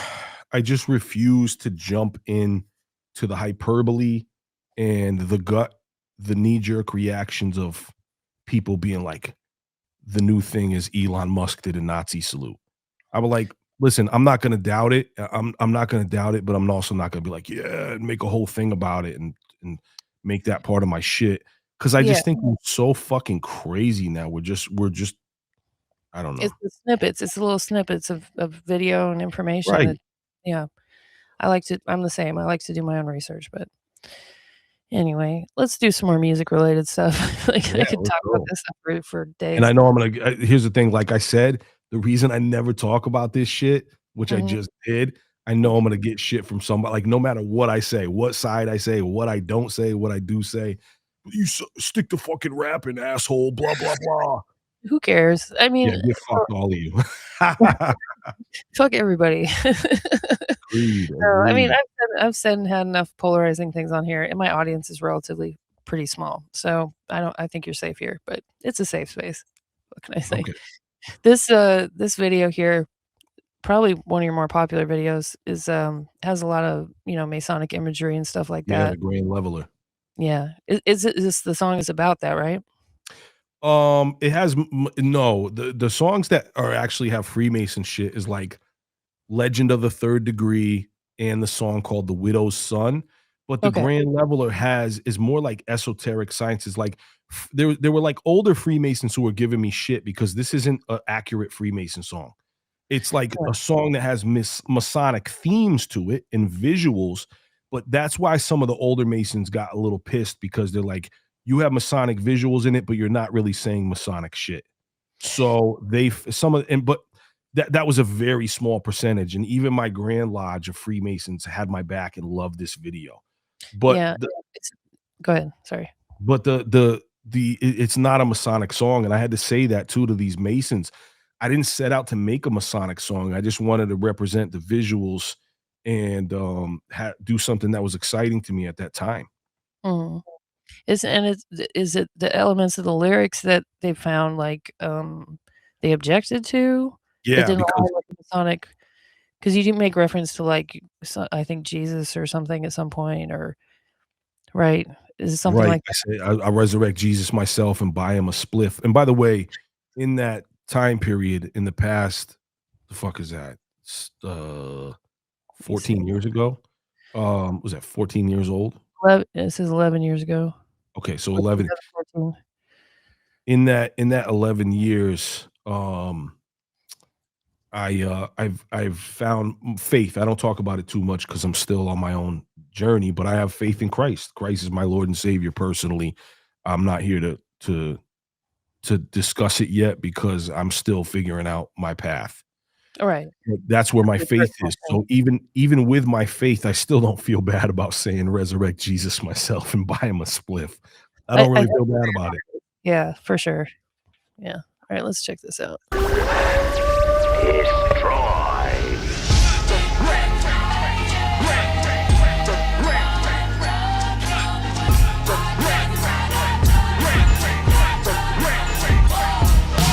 refuse to jump in to the hyperbole and the knee-jerk reactions of people being like, the new thing is Elon Musk did a Nazi salute. I was like, listen, I'm not gonna doubt it. I'm not gonna doubt it, but I'm also not gonna be like, yeah, and make a whole thing about it and make that part of my shit. because I Yeah, just think we're so fucking crazy now. We're just I don't know. it's the snippets, it's the little snippets of video and information Right. that yeah, I'm the same, I like to do my own research, but anyway, let's do some more music related stuff. Like, Yeah, I could let's talk about go. this stuff for And I days. know I'm gonna here's the thing, like I said, the reason I never talk about this shit, which I Mhm. just did, I know I'm gonna get shit from somebody, like, no matter what I say, what side I say, what I don't say, what I do say, "You stick to fucking rapping, asshole, blah, blah, blah." Who cares? I Yeah, mean, get fucked, all of you. fuck everybody. Agreed, No, I mean, agreed. I've said and had enough polarizing things on here, and my audience is relatively pretty small, so I think you're safe here, but it's a safe space. What can I say? Okay. This video here, probably one of your more popular videos, has a lot of, Masonic imagery and stuff like Yeah, the that. grand leveler. Yeah. Is this the song is about that, right? It has no, the songs that are actually have Freemason shit is like Legend of the Third Degree and the song called The Widow's Son. But the Okay. Grand Leveler is more like esoteric sciences. Like there were like older Freemasons who were giving me shit because this isn't an accurate Freemason song. It's like Yeah. a song that has Masonic themes to it and visuals, but that's why some of the older Masons got a little pissed because they're like, you have Masonic visuals in it, but you're not really saying Masonic shit. So they some of and but that was a very small percentage, and even my Grand Lodge of Freemasons had my back and loved this video. But Yeah. It's Go ahead, sorry. it's not a Masonic song, and I had to say that too to these Masons. I didn't set out to make a Masonic song. I just wanted to represent the visuals and do something that was exciting to me at that time. Mhm. Is it the elements of the lyrics that they found, like, they objected to? That Yeah, didn't because align with the Masonic 'cause you do make reference to, like, I think Jesus or something at some point or right? Is it something right, like I say I resurrect Jesus myself and buy him a spliff. And by the way, in that time period in the past, the fuck is that? It's, let me see. 14 years ago. Was that 14 years old? It says 11 years ago. Okay, so What's 11 the other 14? in that 11 years, I've found faith. I don't talk about it too much because I'm still on my own journey, but I have faith in Christ. Christ is my Lord and Savior personally. I'm not here to discuss it yet because I'm still figuring out my path. Alright. But that's where my Your faith personal is. thing. So even with my faith, I still don't feel bad about saying resurrect Jesus myself and buy him a spliff. I don't I really feel bad about it. Yeah, for sure. Yeah. Alright, let's check this out.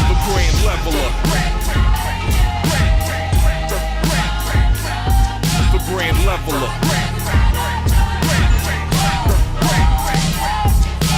The Grand Leveler. The Grand Leveler.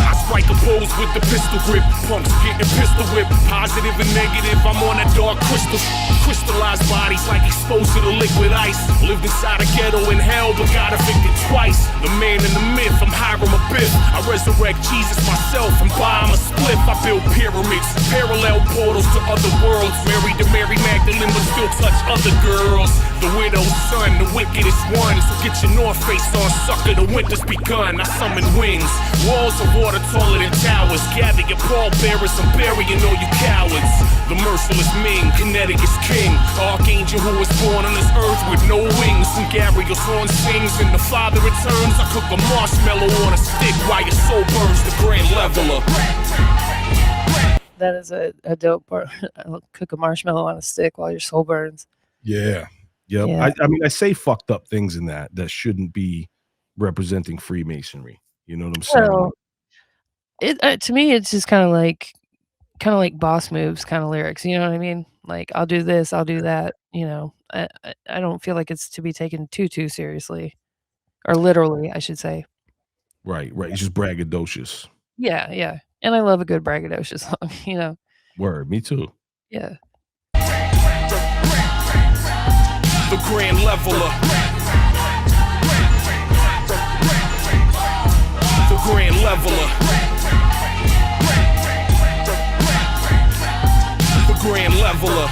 I strike a pose with the pistol grip. Punks getting pistol whipped. Positive and negative, I'm on that dark crystal. Crystallized bodies like exposed to the liquid ice. Lived inside a ghetto in hell, but got evicted twice. The man in the myth, I'm Hiram Abiff. I resurrect Jesus myself and buy him a spliff. I build pyramids, parallel portals to other worlds. Married to Mary Magdalene, but still touch other girls. The widow's son, the wickedest one. So get your North Face on, sucker, the winter's begun. I summon winds, walls of water taller than towers. Gather your pallbearers, I'm burying all you cowards. The merciless Ming, Connecticut's king. Archangel who was born on this earth with no wings. And Gabriel's horn sings and the Father returns. I cook a marshmallow on a stick while your soul burns. The Grand Leveler. That is a dope part. I'll cook a marshmallow on a stick while your soul burns. Yeah. Yep. Yeah. I mean, I say fucked up things in that shouldn't be representing Freemasonry. You know what I'm saying? Well, to me, it's just kinda like boss moves kinda lyrics, you know what I mean? Like, "I'll do this, I'll do that," you know? I don't feel like it's to be taken too seriously, or literally, I should say. Right, right. It's just braggadocious. Yeah, yeah, and I love a good braggadocious song, you know? Word. Me too. Yeah. The Grand Leveler. The Grand Leveler. grand leveler.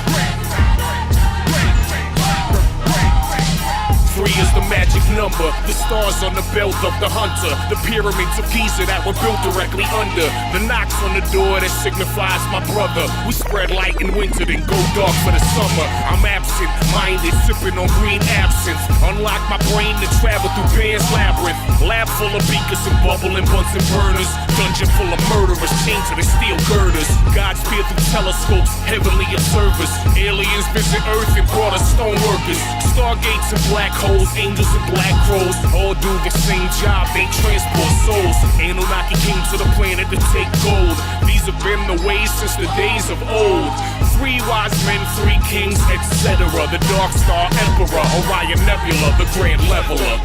3 is the magic number, the stars on the belt of the hunter, the pyramids of Giza that were built directly under, the knocks on the door that signifies my brother. We spread light in winter, then go dark for the summer. I'm absent-minded, sipping on green absinthe. Unlock my brain to travel through Pan's labyrinth. Lab full of beakers and bubbling Bunsen burners. Dungeon full of murderers, chained to the steel girders. Gods peer through telescopes, heavenly observers. Aliens visit Earth and brought us stoneworkers. Stargates and black holes, angels and black crows, all do the same job, they transport souls. Anunnaki came to the planet to take gold. These have been the ways since the days of old. 3 wise men, 3 kings, etc. The Dark Star Emperor, Orion Nebula, the Grand Leveler.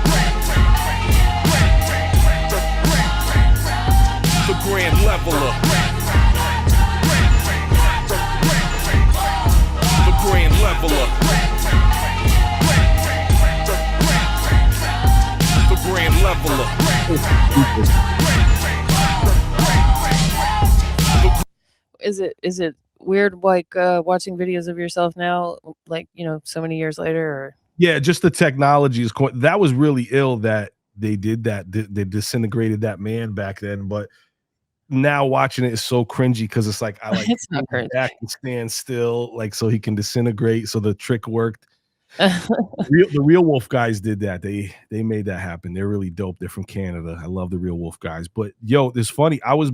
The Grand Leveler. The Grand Leveler. Grand leveler. Is it weird, like, watching videos of yourself now, like, so many years later, or Yeah, just the technology is that was really ill that they did that. They disintegrated that man back then, but now watching it is so cringy because it's like I like it's pull not him cringe. back and stand still, like so he can disintegrate. So the trick worked. The Real Wolf guys did that. They made that happen. They're really dope. They're from Canada. I love the Real Wolf guys. But yo, it's funny. I was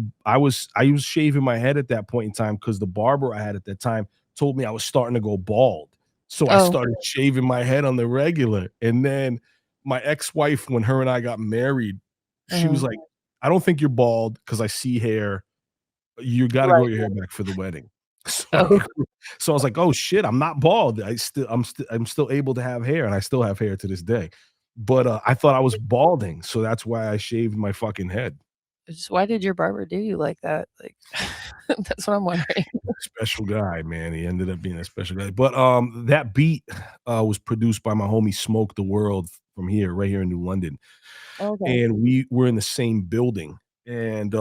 shaving my head at that point in time because the barber I had at that time told me I was starting to go bald. So I Oh, started shaving my head on the regular. And then my ex-wife, when her and I got married, she was like, I don't think you're bald because I see hair. You got to grow right. your hair back for the wedding. So Oh, so I was like, "Oh shit, I'm not bald. I'm still able to have hair, and I still have hair to this day." But I thought I was balding, so that's why I shaved my fucking head. just why did your barber do you like that? Like, that's what I'm wondering. Special guy, man. He ended up being a special guy. But that beat was produced by my homie Smoke the World from here, right here in New London. Okay. And we were in the same building, and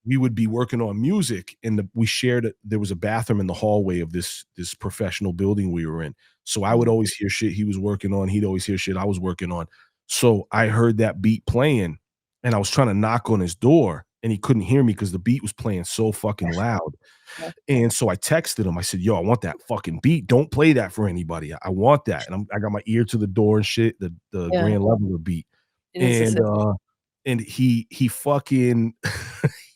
we would be working on music, and we shared it. There was a bathroom in the hallway of this professional building we were in. So I would Mhm. always hear shit he was working on. He'd always hear shit I was working on. So I heard that beat playing, and I was trying to knock on his door, and he couldn't hear me because the beat was playing so fucking loud. Yeah. And so I texted him. I said, "Yo, I want that fucking beat. Don't play that for anybody. I want that." And I got my ear to the door and shit. The Yeah. Grand Leveler beat, It needs to and sit. he fucking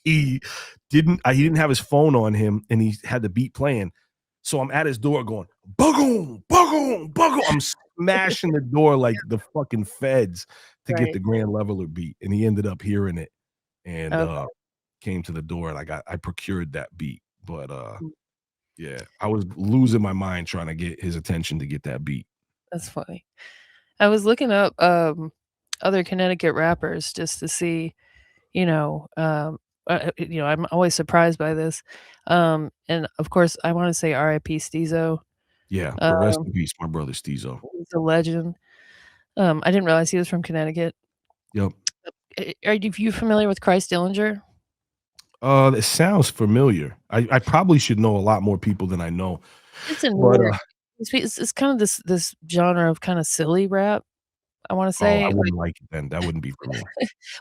he he didn't have his phone on him, and he had the beat playing. So I'm at his door going, "Boom, boom, boom." I'm smashing the door like the fucking feds to get Right. the Grand Leveler beat, and he ended up hearing it and Okay. came to the door, and I procured that beat. But Mm, yeah, I was losing my mind trying to get his attention to get that beat. that's funny. I was looking up, other Connecticut rappers just to see, you know, I'm always surprised by this. And of course, I wanna say RIP Steezo. Yeah, rest Um, in peace, my brother Steezo. he's a legend. I didn't realize he was from Connecticut. Yep. Are you familiar with Christ Dillinger? It sounds familiar. I probably should know a lot more people than I know, It's a but, newer it's kind of this genre of kinda silly rap, I wanna oh, I say, like wouldn't like it then. That wouldn't be for me.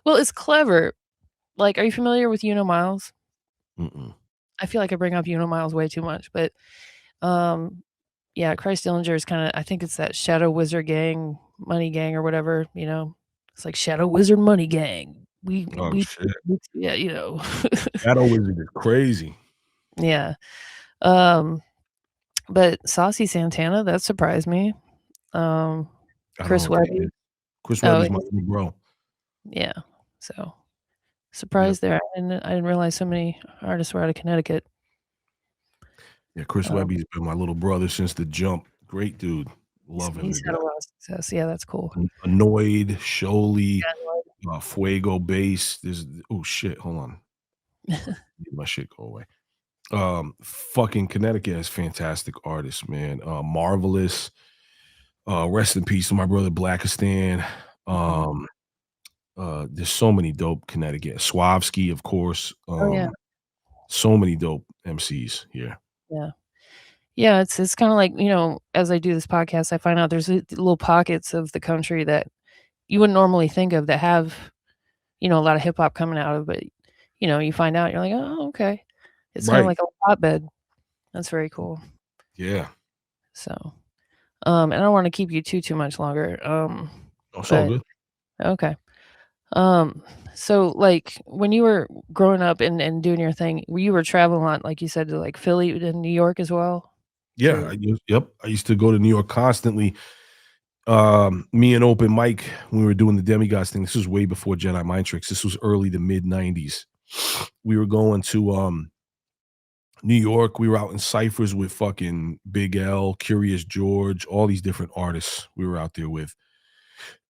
well, it's clever. Like, are you familiar with Miles? Mm-mm. I feel like I bring up Miles way too much, but, um, yeah, Christ Dillinger is kinda I think it's that Shadow Wizard Gang, Money Gang or whatever, you know? It's like Shadow Wizard Money Gang. Oh, shit. Yeah, Shadow Wizard is crazy. Yeah. Um, but Saucy Santana, that surprised me. Um, I don't Chris know what that Webby. is. Chris Oh, Webby's my little bro. yeah. So, Yep. surprised there. I didn't realize so many artists were out of Connecticut. Yeah, Chris Um, Webby's been my little brother since the jump. Great dude. Love him to he's had a death. lot of success. Yeah, that's cool. Annoyed, Sholey, Yeah, Fuego Bass. There's oh shit, hold on. My shit go away. Fucking Connecticut has fantastic artists, man. Marvelous. Rest in peace to my brother Blackistan. mhm. Um, there's so many dope Connecticut. Swavsky, of course. Oh, yeah, So many dope MCs here. yeah. Yeah, it's kinda like, as I do this podcast, I find out there's little pockets of the country that you wouldn't normally think of that have, a lot of hip hop coming out of, but, you find out, you're like, "Oh, okay." It's kinda Right. like a hotbed. That's very cool. Yeah. So, and I don't wanna keep you too much longer, That's all but good. okay. Um, so, like, when you were growing up and doing your thing, you were traveling a lot, like you said, to, like, Philly and New York as well? Yeah, For yep, I used to go to New York constantly. Me and Open Mike, when we were doing the Demigods thing, this was way before Jedi Mind Tricks. This was early to mid 90s. We were going to New York. We were out in ciphers with fucking Big L, Curious George, all these different artists we were out there with.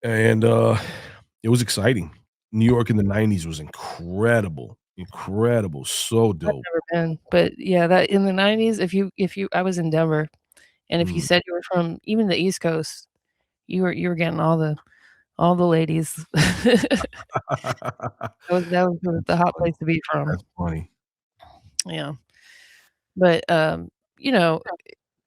And it was exciting. New York in the 90s was incredible. Incredible. So I've dope. never been, but yeah, that in the '90s, if you I was in Denver, and if you Mm. said you were from even the East Coast, you were getting all the ladies. That was the hot Funny. place to be from. That's funny. Yeah, but, you know,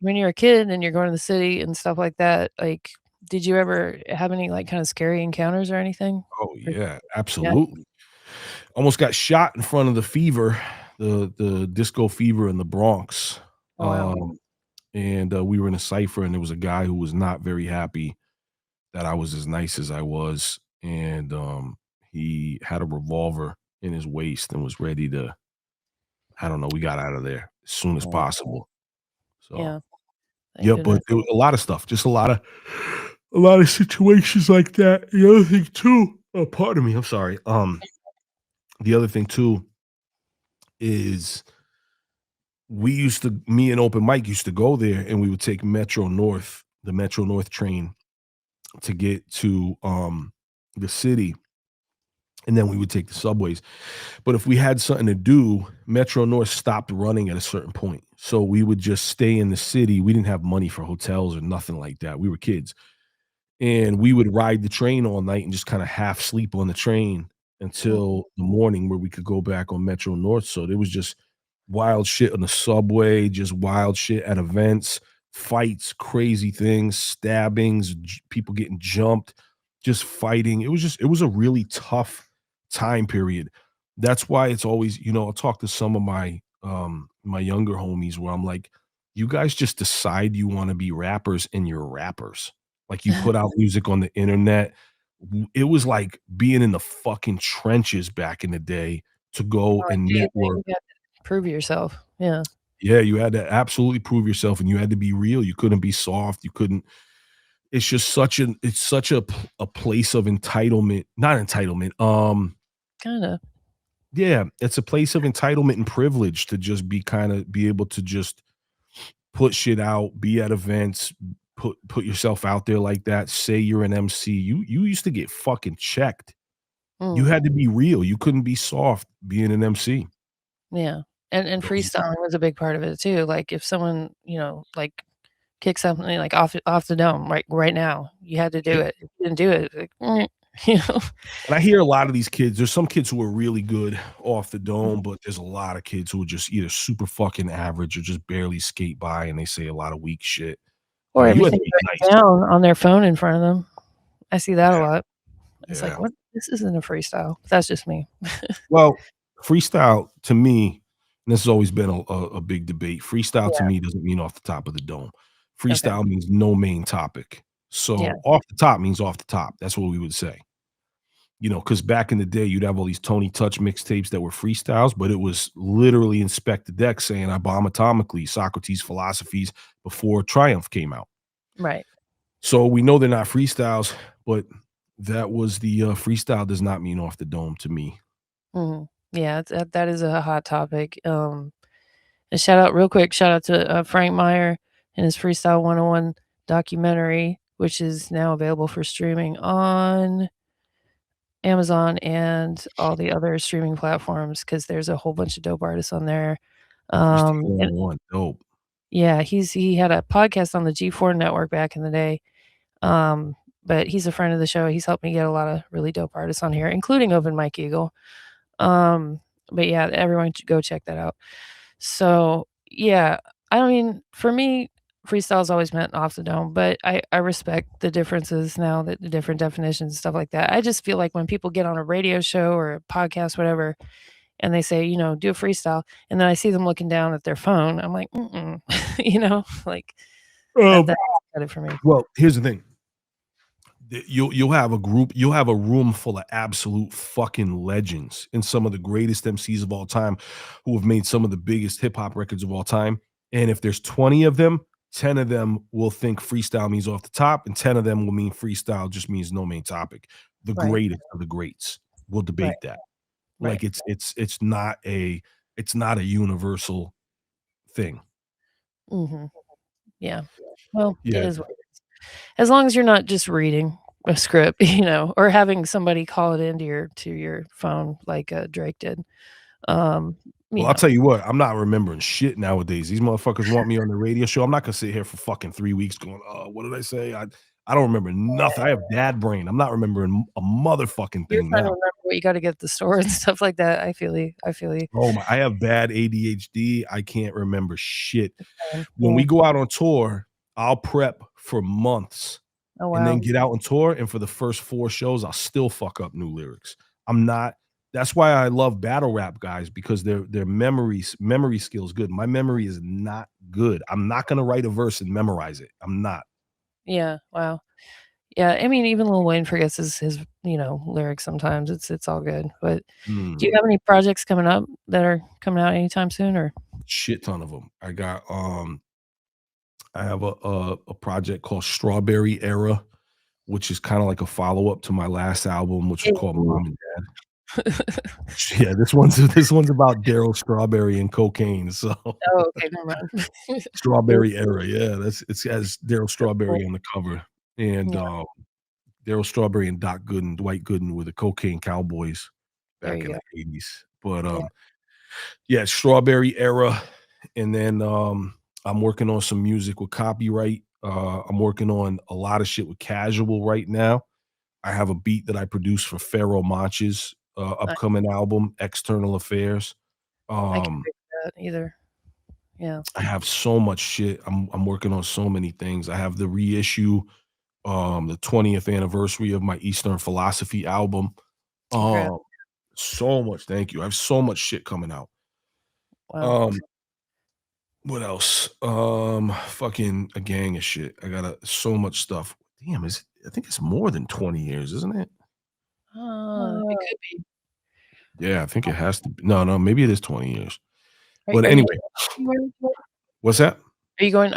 when you're a kid and you're going to the city and stuff like that, like, did you ever have any, like, kinda scary encounters or anything? Oh Or yeah, yeah? absolutely. Almost got shot in front of the Fever, the disco Fever in the Bronx. Oh, wow. And we were in a cipher, and there was a guy who was not very happy that I was as nice as I was, and he had a revolver in his waist and was ready to. I don't know. We got out of there as soon as Oh, possible. So yeah, thank yeah, but goodness. there was a lot of stuff, just a lot of situations like that. The other thing too. Oh, pardon me. I'm sorry. The other thing too is me and Open Mike used to go there, and we would take Metro North, the Metro North train to get to, the city, and then we would take the subways. But if we had something to do, Metro North stopped running at a certain point, so we would just stay in the city. We didn't have money for hotels or nothing like that. We were kids. And we would ride the train all night and just kinda half sleep on the train Mhm. until the morning where we could go back on Metro North. So there was just wild shit on the subway, just wild shit at events, fights, crazy things, stabbings, people getting jumped, just fighting. It was a really tough time period. That's why it's always, I'll talk to some of my younger homies where I'm like, "You guys just decide you wanna be rappers and you're rappers." Like, you put out music on the internet. It was like being in the fucking trenches back in the day to go Oh, and do you think network. you had to prove yourself? Yeah, Yeah, you had to absolutely prove yourself, and you had to be real. You couldn't be soft. You couldn't. It's just such a place of entitlement, not entitlement. kinda. Yeah, it's a place of entitlement and privilege to just be able to just put shit out, be at events, put yourself out there like that, say you're an MC. You used to get fucking checked. You Mm, had to be real. You couldn't be soft being an MC. yeah, and Those freestyling was a big part of it too, like, if someone, like, kicked something, like, off the dome right now, you had to do yeah, it. If you didn't do it, like, you know? and I hear a lot of these kids, there's some kids who are really good off the dome, but there's a lot of kids who are just either super fucking average or just barely skate by, and they say a lot of weak shit. Or You had to everything's be written nice. down on their phone in front of them. I see that a Yeah, lot. It's like, yeah. "What? This isn't a freestyle." That's just me. Well, freestyle to me, and this has always been a big debate. Freestyle to Yeah, me doesn't mean off the top of the dome. okay. Freestyle means no main topic. Yeah, So off the top means off the top. That's what we would say. Because back in the day, you'd have all these Tony Touch mixtapes that were freestyles, but it was literally Inspect the Deck saying I bomb atomically, Socrates' philosophies before Triumph came out. right. So we know they're not freestyles, but that was the freestyle does not mean off the dome to me. Mhm. Yeah, that is a hot topic, and shout out to, Frank Meyer and his Freestyle 101 documentary, which is now available for streaming on Amazon and all the other streaming platforms because there's a whole bunch of dope artists on there. Freestyle And 101, dope. yeah, he had a podcast on the G4 network back in the day, but he's a friend of the show. He's helped me get a lot of really dope artists on here, including Open Mike Eagle. Um, but yeah, everyone should go check that out. So, yeah, I mean, for me, freestyle's always meant off the dome, but I respect the differences now, that the different definitions and stuff like that. I just feel like when people get on a radio show or a podcast, whatever, and they say, "Do a freestyle," and then I see them looking down at their phone, I'm like, "Mm-mm." Like, that's got it for me. Well, here's the thing. You'll have a room full of absolute fucking legends and some of the greatest MCs of all time who have made some of the biggest hip hop records of all time. And if there's 20 of them, 10 of them will think freestyle means off the top, and 10 of them will mean freestyle just means no main topic. The Right, greatest of the greats will right, debate that. right. Like it's not a universal thing. Mhm. Yeah. Well, it Yeah. is what it is. As long as you're not just reading a script, or having somebody call it into your phone like, Drake did. Um, you Well, I'll know. tell you what, I'm not remembering shit nowadays. These motherfuckers want me on the radio show. I'm not gonna sit here for fucking 3 weeks going, "Oh, what did I say?" I don't remember nothing. I have dad brain. I'm not remembering a motherfucking You're thing trying to now. remember what you gotta get at the store and stuff like that. I feel you, I feel you. Oh my, I have bad ADHD. I can't remember shit. When Yeah. we go out on tour, I'll prep for months Oh, and then wow. get out on tour, and for the first 4 shows, I'll still fuck up new lyrics. I'm not That's why I love battle rap guys, because their memory skills good. My memory is not good. I'm not gonna write a verse and memorize it. I'm not. Yeah, wow. Yeah, I mean, even Lil Wayne forgets his lyrics sometimes. It's all good. But do you Mm, have any projects coming up that are coming out anytime soon, or shit ton of them. I have a project called Strawberry Era, which is kinda like a follow-up to my last album, which was called Ew. Mom and Dad. Yeah, this one's about Daryl Strawberry and cocaine, so Oh, okay, never mind. Very Strawberry Era, yeah, it has Daryl cool. Strawberry on the cover, and, Yeah, Daryl Strawberry and Doc Gooden, Dwight Gooden were the cocaine cowboys there back you in go. the '80s, but, Yeah, yeah, Strawberry Era, and then, I'm working on some music with copyright, I'm working on a lot of shit with Casual right now. I have a beat that I produced for Pharoah Monch's, I upcoming album, External Affairs. I can't Um, wait for that either. Yeah, I have so much shit. I'm working on so many things. I have the reissue, the 20th anniversary of my Eastern Philosophy album. congrats. Um, so much. Thank you. I have so much shit coming out. Wow. Um, what else? Fucking a gang of shit. I got so much stuff. Damn, I think it's more than 20 years, isn't it? It could be. Yeah, I think it has to be. No, no, maybe it is 20 years. Are But are you anyway, going what's that? are you going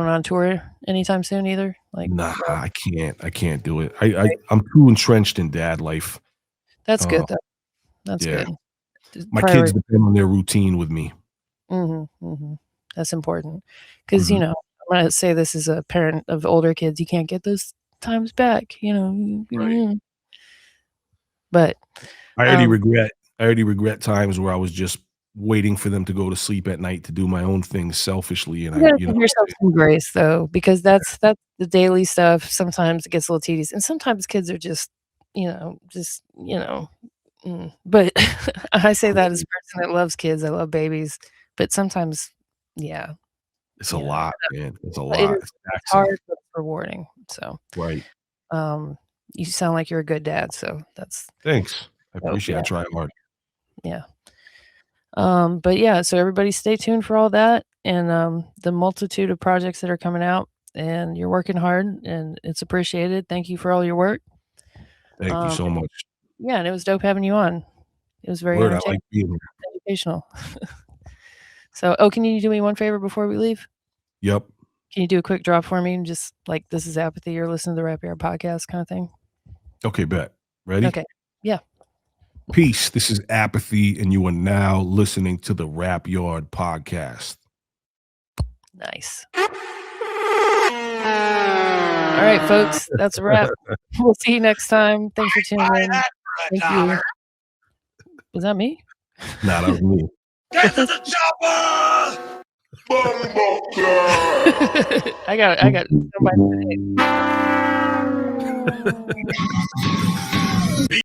on tour anytime soon either? Like, Nah, no? I can't do it. I Okay. I'm too entrenched in dad life. That's Uh, good though. That's yeah, good. Just my kids priority. depend on their routine with me. Mhm, mhm. That's important 'cause, Mhm. I'm gonna say this as a parent of older kids, you can't get those times back. Right. But, I already um, regret I already regret times where I was just waiting for them to go to sleep at night to do my own things selfishly, and you I gotta you know give what I'm yourself saying? some grace though, because that's the daily stuff. Sometimes it gets a little tedious, and sometimes kids are just, but I say that as a Right. person that loves kids, I love babies, but sometimes, yeah, It's a you know, lot, man. It's a it is lot. It's it's taxing. hard, but it's rewarding. So, Right. um, you sound like you're a good dad, so that's Thanks. I dope, appreciate it. yeah, I try hard. yeah. But yeah, so everybody stay tuned for all that and, the multitude of projects that are coming out, and you're working hard, and it's appreciated. Thank you for all your work. Thank you Um, so much. yeah, and it was dope having you on. It was very Word, I entertaining, like being here. educational. So, can you do me one favor before we leave? Yep. Can you do a quick drop for me and just like, "This is Apathy, you're listening to the Rap Yard podcast," kinda thing? Okay, bet. Ready? Okay. Yeah. Peace. This is Apathy, and you are now listening to the Rap Yard podcast. Nice. Alright, folks, that's a wrap. We'll see you next time. Thanks for tuning in. Thank you. Was that me? Nah, that was me. Get to the chopper! I got somebody today.